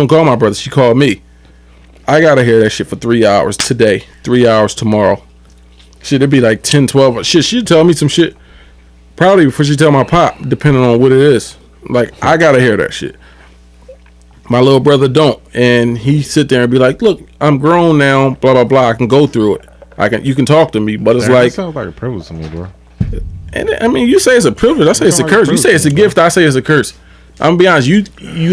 call my brother. She called me. I gotta hear that shit for 3 hours today, 3 hours tomorrow. Shit, it'd be like 10, 12. Shit, she'd tell me some shit probably before she tell my pop, depending on what it is. Like, I gotta hear that shit. My little brother don't, and he sit there and be like, "Look, I'm grown now, blah blah blah. I can go through it. You can talk to me." But it's That like, sounds like a privilege to me, bro. and I mean, you say it's a privilege. I say it's a curse. You say it's a gift. I say it's a curse. I'm gonna be honest. You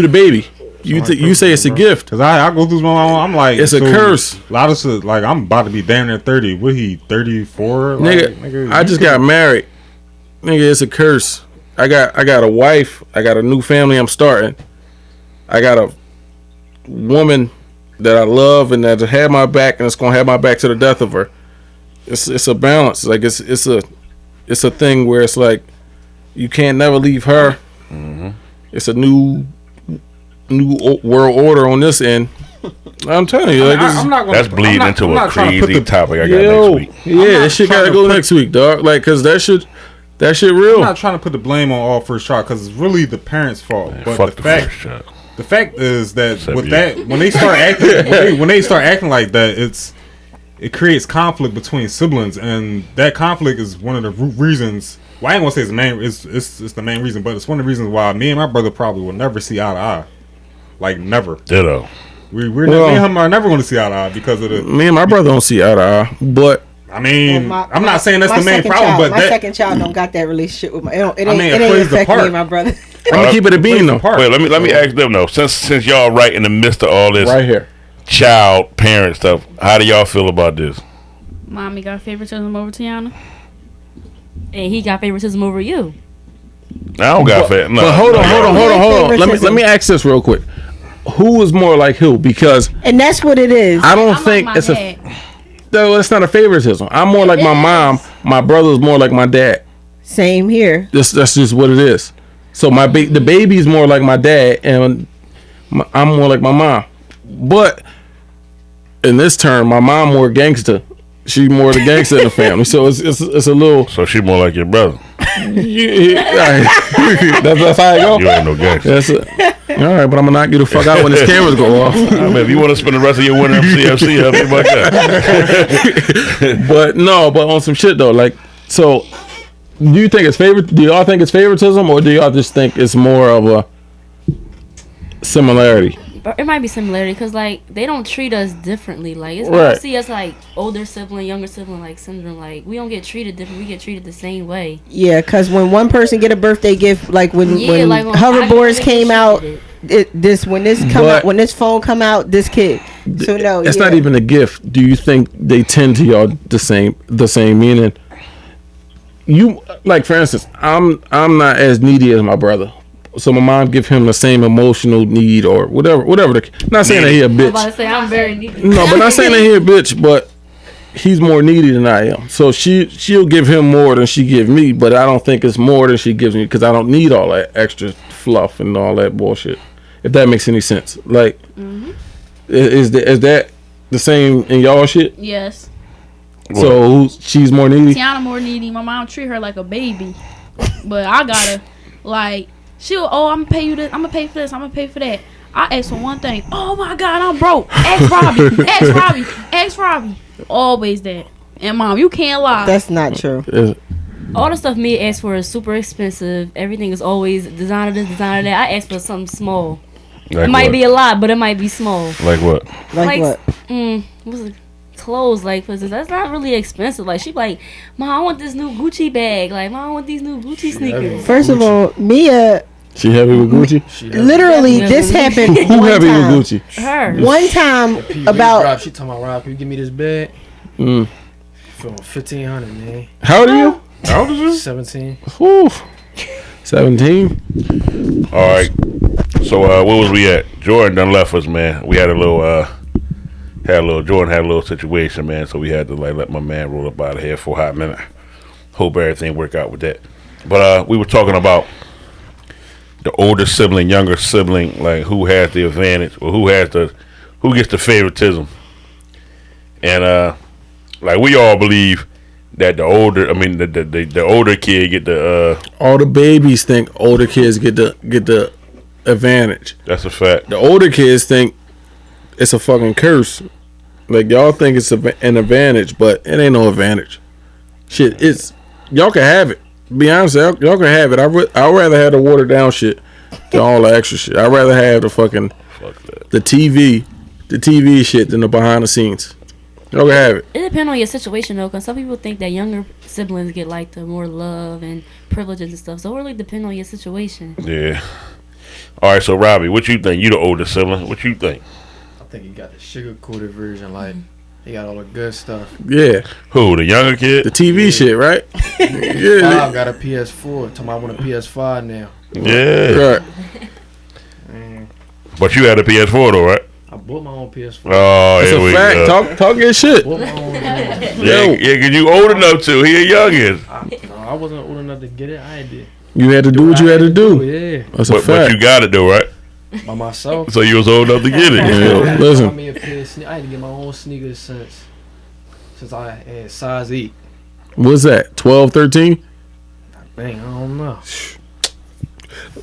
the baby. You say it's a gift. Cause I go through my own. I'm like, It's a curse. A lot of shit. Like, I'm about to be damn near 30. What, he 34? Nigga, I just got married. Nigga, it's a curse. I got a wife. I got a new family I'm starting. I got a woman that I love and that had my back, and it's gonna have my back to the death of her. It's a balance. Like it's a it's a thing where it's like you can't never leave her. Mm-hmm. It's a new world order on this end. I'm telling you, like, I'm not gonna, that's bleeding into a crazy topic I got yo, next week. Yeah, that shit gotta go next week, dog. Like, cause that shit real. I'm not trying to put the blame on all first child because it's really the parents' fault. Man, but fuck the first child. The fact is that Except with you. that, when they start acting, when they start acting like that, it creates conflict between siblings, and that conflict is one of the reasons. Well, I ain't gonna say it's the main. It's the main reason, but it's one of the reasons why me and my brother probably will never see eye to eye, like never. Ditto. Me and him are never gonna see eye to eye because of the. Me and my brother don't see eye to eye, but I mean, I'm not saying that's my the main second problem, child, but my that, second child don't got that relationship with my. It I mean, it ain't plays the affect me part. and my brother. I'm gonna keep it a bean though. part. Wait, let me ask them though. Since y'all right in the midst of all this Right here. child parent stuff, how do y'all feel about this? Mommy got favoritism over Tiana. And he got favoritism over you. I don't got fat. No, But hold on. Favoritism. Let me ask this real quick. Who is more like who? Because And that's what it is. I don't I'm think like it's my a. dad. No, it's not a favoritism. I'm more like my mom. My brother's more like my dad. Same here. That's just what it is. So the baby's more like my dad, and I'm more like my mom. But in this term, my mom more gangster. She more the gangster in the family. So it's a little. So she more like your brother. That's how it go. You ain't no gangster. That's it. All right, but I'm gonna knock you the fuck out when this cameras go off. I mean, if you want to spend the rest of your winter in CFC, help me about that. But on some shit though, like, so do you think it's do y'all think it's favoritism, or do y'all just think it's more of a similarity? But it might be similarity because like they don't treat us differently. Like it's Right. they don't see us like older sibling, younger sibling like syndrome. Like we don't get treated different. We get treated the same way. Yeah, because when one person get a birthday gift, like when Like when hoverboards I came get out, treated. when this phone come out, this kid. So no, It's yeah. not even a gift. Do you think they tend to y'all the same meaning? You, like, for instance, I'm not as needy as my brother, so my mom give him the same emotional need or whatever. Not saying that he a I'm about bitch. to say I'm very needy. No, but not saying that he a bitch, but he's more needy than I am. So she'll give him more than she give me, but I don't think it's more than she gives me because I don't need all that extra fluff and all that bullshit. If that makes any sense, like, is that the same in y'all shit? Yes. So she's more needy. Tiana more needy. My mom treat her like a baby, but I gotta like she'll. Oh, I'm gonna pay you this. I'm gonna pay for this. I'm gonna pay for that. I ask for one thing. Oh my God, I'm broke. Ask Robbie. Ask Robbie. Ask Robbie. Always that. And mom, you can't lie. That's not true. All the stuff me ask for is super expensive. Everything is always designer this, designer that. I ask for something small. Like It might what? be a lot, but it might be small. Like what? Like what? What's it? Clothes, like, cause that's not really expensive. Like, she like, Mom, I want this new Gucci bag. Like, Mom, I want these new Gucci sneakers. First of all, Mia, She heavy with Gucci. literally, this happened Who one heavy time. with Gucci? Her. One time PV about drop, she talking about Rob, can you give me this bag? Mm. For $1,500, man. How old are you? How old is you? 17. Whew. 17. All right. So where was we at? Jordan done left us, man. We had a little Jordan had a little situation, man. So we had to like let my man roll up out of here for a hot minute. Hope everything worked out with that. But we were talking about the older sibling, younger sibling, like who has the advantage or who gets the favoritism. And like we all believe that the older kid get the All the babies think older kids get the advantage. that's a fact. The older kids think it's a fucking curse. Like, y'all think it's an advantage, but it ain't no advantage. Shit, y'all can have it. Be honest, y'all can have it. I'd rather have the watered down shit than all the extra shit. I'd rather have the fucking the TV shit than the behind the scenes. Y'all can have it. It depends on your situation though, because some people think that younger siblings get like the more love and privileges and stuff. So it really depends on your situation. Yeah. All right, so Robbie, what you think? You the older sibling. What you think? I think he got the sugar-coated version, like, he got all the good stuff. Yeah. Who, the younger kid? The TV shit, right? Yeah. Five got a PS4. Tell me I want a PS5 now. Yeah. Right. But you had a PS4 though, right? I bought my own PS4. Oh, That's here a we fact. go. Talk your shit. Bought my own. Yeah, cause you old enough to. He a youngin. I wasn't old enough to get it. I had to. You had to do what you had to do. Yeah, That's a But fact. you got it though, right? by myself. So you was old enough to get it. Yeah, listen. I mean, I had to get my own sneakers since I had size 8. What's that? 12, 13? Dang, I don't know.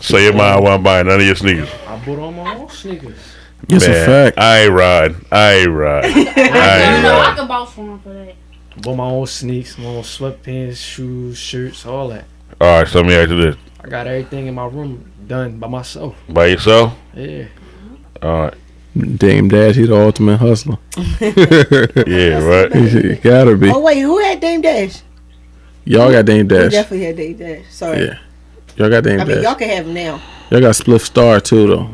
So your mom wasn't buying none of your sneakers. I bought all my own sneakers. It's a Man, fact. I ain't ride. I can vouch for him for that. Bought my own sneaks, my own sweatpants, shoes, shirts, all that. All right, so let me ask you this: I got everything in my room done by myself. by yourself? Yeah. All right. Dame Dash, he the ultimate hustler. Yeah, right. He gotta be. Oh wait, who had Dame Dash? Y'all got Dame We Dash. definitely had Dame Dash. Sorry. Yeah. Y'all got Dame I mean, Dash. y'all can have him now. Y'all got Spliff Star too though.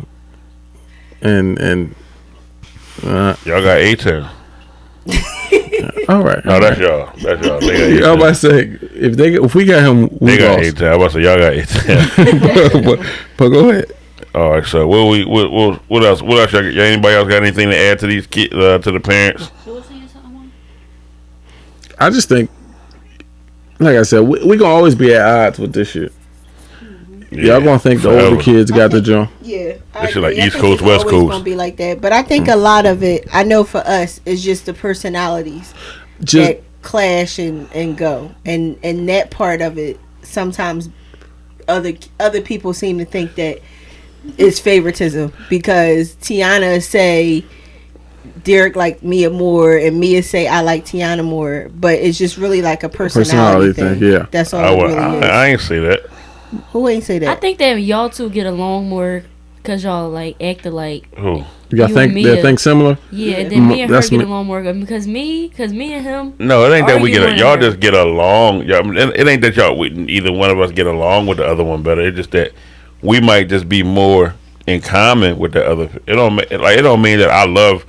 And Y'all got A-Town. all right. No, that's y'all. That's y'all. They I got was about to say if we got him, we They got lost. A-Town. I was about to say y'all got A-Town. but go ahead. All right. So what else? What else? Y'all, anybody else got anything to add to these kids? To the parents? Who was saying something? I just think, like I said, we gonna always be at odds with this shit. Y'all gonna think the older forever. kids got the jump. Yeah, I This shit like agree. I East think Coast, it's West always Coast. Gonna be like that, but I think a lot of it, I know for us, is just the personalities Just that clash and go, and that part of it. Sometimes other people seem to think that it's favoritism because Tiana say Derek like Mia more, and Mia say I like Tiana more, but it's just really like a personality thing. yeah. That's all I, it would, really is. I ain't say that. Who ain't say I that? think that y'all two get along more because y'all like act alike. Who? y'all You think and they Mia. think similar. Yeah, and then me and her That's get me. along more because me and him. No, it ain't that we Argue get. one Y'all another. just get along. Y'all, it ain't that y'all. Either one of us get along with the other one better. It's just that we might just be more in common with the other. It don't mean that I love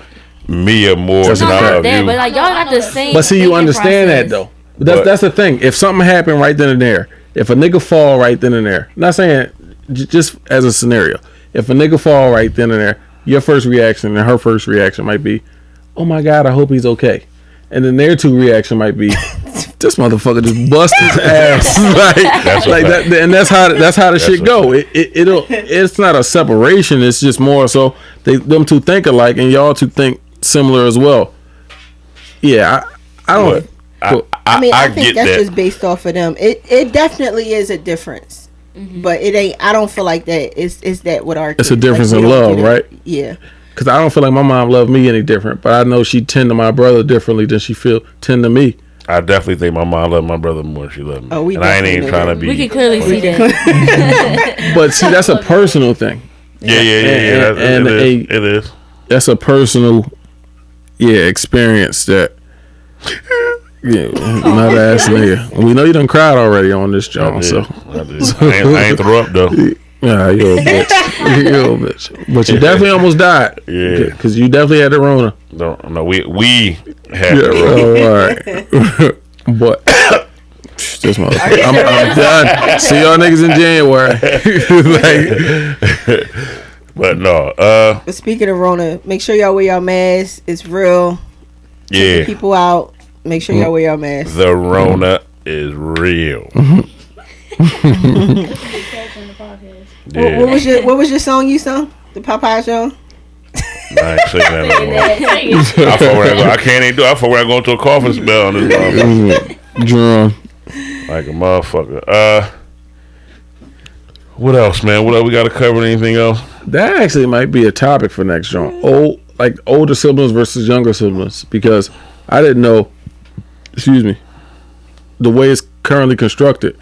Mia more That's than a I fact. love That, you. but like y'all got the same. But see, you thinking understand that process. though. That's the thing. If something happened right then and there, if a nigga fall right then and there, not saying just as a scenario, if a nigga fall right then and there, your first reaction and her first reaction might be, "Oh my God, I hope he's okay," and then their two reaction might be, "This motherfucker just bust his ass," like that, and that's how the shit a go. It's not a separation. It's just more so them two think alike, and y'all two think similar as well. Yeah, I don't. I mean, I think get that's that. just based off of them. It definitely is a difference, but it ain't. I don't feel like that. It's that with our. It's kids. a difference Like, in we don't love, get it. right? Yeah. Because I don't feel like my mom loved me any different, but I know she tend to my brother differently than she tend to me. I definitely think my mom loved my brother more than she loved me. Oh, we and I ain't definitely even know trying to that. be. We can clearly see that. But see, that's a personal thing. Yeah. And It is. That's a personal, experience that. Yeah, not ass nigga. We know you done cried already on this, John. So I ain't throw up though. yeah, you're a bitch. You're a bitch. But you definitely almost died. Yeah. Because you definitely had the Rona. No, we had Yeah, the road. all right. But this motherfucker, I'm done. See y'all niggas in January. Like, But no, But speaking of Rona, make sure y'all wear y'all masks. It's real. yeah, People out. Make sure y'all wear y'all masks. the Rona is real. Yeah, What was your song you sung? The Popeye song? I ain't saying that no more. I thought I can't even do it. I thought we were going to a coffin spell on this motherfucker. Drunk. Like a motherfucker. What else, man? What else we got to cover? Anything else? That actually might be a topic for next, John. Older siblings versus younger siblings, because I didn't know. Excuse me. The way it's currently constructed,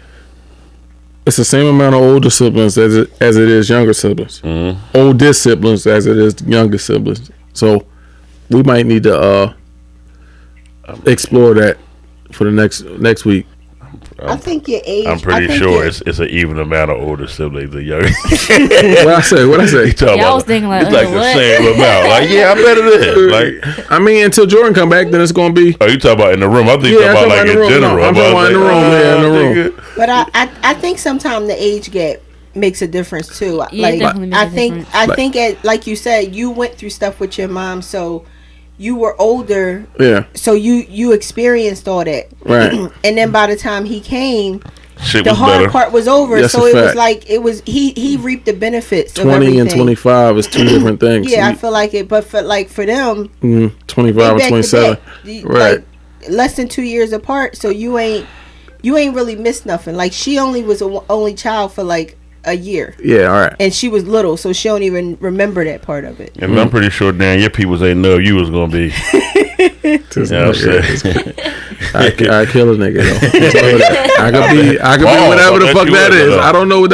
it's the same amount of older siblings as it is younger siblings. Mm-hmm. Oldest siblings as it is younger siblings. So we might need to explore that for the next week. I think your age. I'm pretty sure it's an even amount of older siblings than younger. What I say? Yeah, I was thinking like, it's like the what? same amount. Like, yeah, I bet it is. Like, I mean, until Jordan come back, then it's gonna be. oh, you talking about in the room? I think you Yeah, talking I'm about like talking in about in the general. room. No, I'm talking about in the room. Yeah, in the room. But I think sometimes the age gap makes a difference too. Yeah, it definitely makes a difference. I think like you said, you went through stuff with your mom, so you were older. Yeah. So you experienced all that, Right. and then by the time he came, shit the was hard better. part was over. That's So a it was fact. like he reaped the benefits. 20 of everything. and 25 is two different things. Yeah, I feel like it, but for them, 25 they and back to 27. back. Right. Like less than 2 years apart. So you ain't really missed nothing. Like she only was an only child for like a year. Yeah, all right. And she was little, so she don't even remember that part of it. And I'm pretty sure, Dan, your peoples ain't know you was gonna be. You know what I'm saying? I kill a nigga though. I could be whatever the fuck that is. I don't know what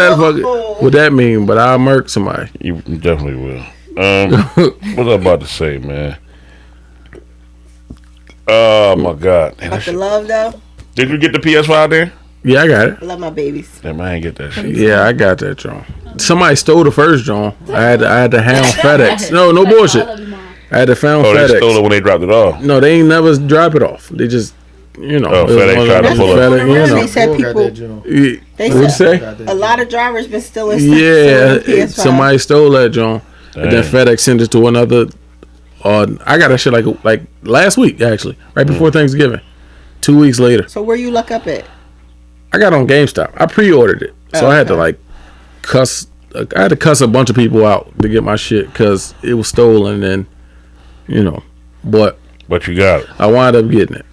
that mean, but I'll murk somebody. You definitely will. What was I about to say, man? Oh my God! About the love though. Did you get the PS5 there? Yeah, I got it. I love my babies. Damn, I ain't get that shit. Yeah, I got that, John. Somebody stole the first John. I had to hound FedEx. No bullshit. I had to found Oh, FedEx. they stole it when they dropped it off. No, they ain't never drop it off. They just, FedEx it tried to was pull one of up. them, FedEx, They said Bull got people. that joint. They What'd you said say? a lot of drivers been stealing stuff. Yeah, stealing PS5. somebody stole that John. And then Dang. FedEx sent it to another. I got that shit like last week, actually, right before Thanksgiving. 2 weeks later. So where you look up at? I got on GameStop. I pre-ordered it, so I had to Okay. like cuss. I had to cuss a bunch of people out to get my shit because it was stolen, and but But you got it. I wound up getting it.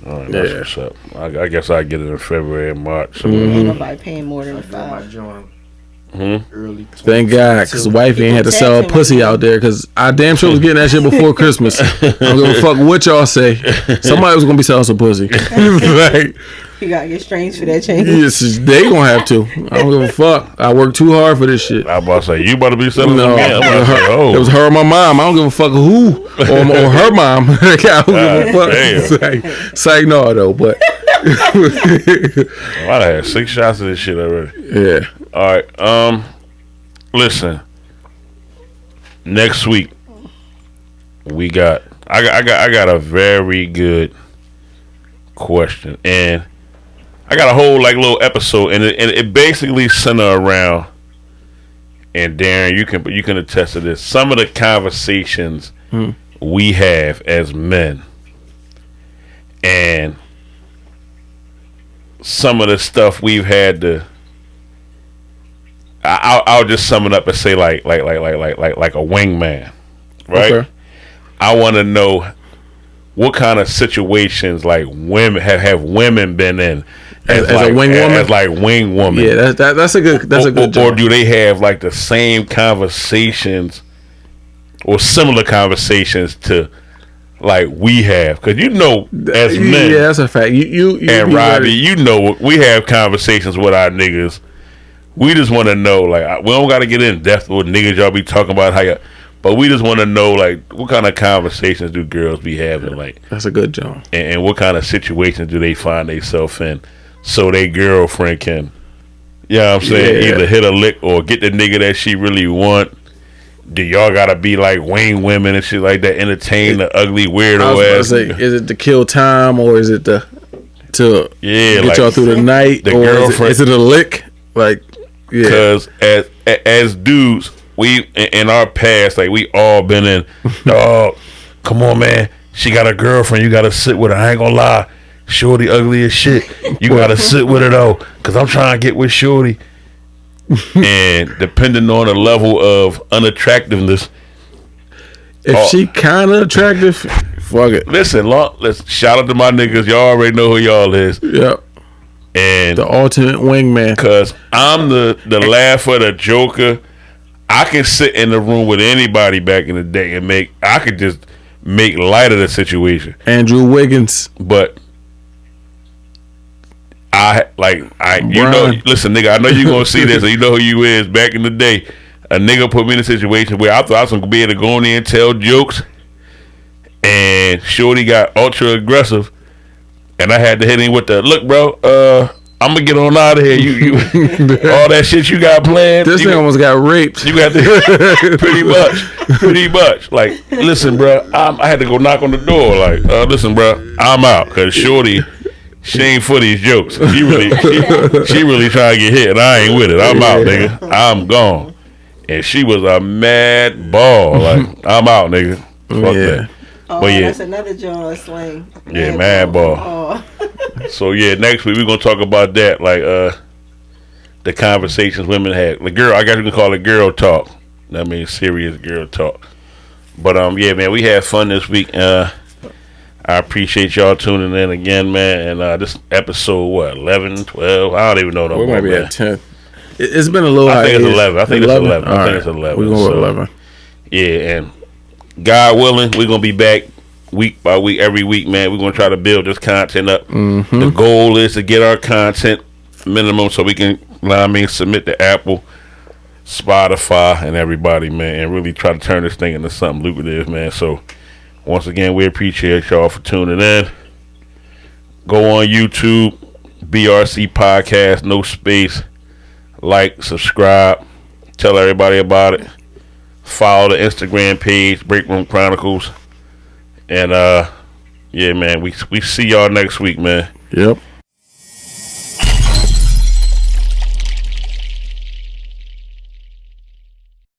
All right, that's Yeah. what's up. I guess I get it in February and March. So Mm-hmm. Ain't nobody paying more than I got my $5. joint Hmm? early. Thank God, because wifey ain't had to sell a People pussy taxing out there. Because I damn sure was getting that shit before Christmas. I don't give a fuck what y'all say. Somebody was gonna be selling some pussy. Like, You gotta get strange for that change. yes, they gonna have to. I don't give a fuck. I worked too hard for this shit. I about to say you about to be selling No, them again. I'm about to say, it was her or my mom. I don't give a fuck who or her mom. Like, I don't give a fuck. damn. It's like no though, but I had 6 shots of this shit already. yeah. All right. Listen. Next week, I got a very good question, and I got a whole like little episode, and it basically center around. And Darren, you can attest to this. Some of the conversations we have as men, and some of the stuff we've had to. I'll just sum it up and say like a wingman, right? Okay. I want to know what kind of situations like women have women been in As a wing woman? as like wing woman. Yeah, that's a good or job. do they have like the same conversations or similar conversations to like we have? Because as men, Yeah, that's a fact. You and be Robbie, ready. we have conversations with our niggas. We just want to know, like, we don't got to get in depth with niggas y'all be talking about but we just want to know, like, what kind of conversations do girls be having, like, That's a good job. and what kind of situations do they find themselves in, so they girlfriend can, you know what I'm saying, Yeah. either hit a lick or get the nigga that she really want. Do y'all gotta be like wing women and shit like that, entertain the ugly I weirdo was ass? about to say, is it to kill time or is it to Yeah, get like y'all through the night, the or girlfriend- is it a lick? Like, yeah, Because as dudes, we in our past, like we all been in. Dog, come on, man. She got a girlfriend. You gotta sit with her. I ain't gonna lie. Shorty ugly as shit. You gotta sit with her though, cause I'm trying to get with Shorty. And depending on the level of unattractiveness, if she kind of attractive, fuck it. let's shout out to my niggas. Y'all already know who y'all is. Yep, And the ultimate wingman. cause I'm the laugher, the joker. I can sit in the room with anybody back in the day and I could just make light of the situation. Andrew Wiggins. But Brian. listen, nigga, I know you gonna see this, and you know who you is. Back in the day, a nigga put me in a situation where I thought I was gonna be able to go in there and tell jokes, and Shorty got ultra aggressive, and I had to hit him with the look, bro. I'm gonna get on out of here. You all that shit you got planned. This you thing almost got raped. You got to pretty much. Like, listen, bro. I had to go knock on the door. Like, listen, bro. I'm out because Shorty, she ain't for these jokes. She really trying to get hit, and I ain't with it. I'm out, nigga. I'm gone. And she was a mad ball. Like, I'm out, nigga. Fuck that. Oh, But yeah. that's another John slang. Yeah, mad ball. Oh. So yeah, next week we're gonna talk about that, like the conversations women had. The girl, I guess you can call it girl talk. That means serious girl talk. But yeah, man, we had fun this week. I appreciate y'all tuning in again, man. And this episode, what, 11, 12? I don't even know. We might be at 10. It's been a little. I think it's 11. I think it's 11. I think it's 11. We're going with 11. Yeah, and God willing, we're gonna be back week by week, every week, man. We're gonna try to build this content up. Mm-hmm. The goal is to get our content minimum so we can, submit to Apple, Spotify, and everybody, man, and really try to turn this thing into something lucrative, man. So once again, we appreciate y'all for tuning in. Go on YouTube, BRC Podcast, no space. Like, subscribe, tell everybody about it. Follow the Instagram page, Break Room Chronicles. And yeah, man, we see y'all next week, man. Yep.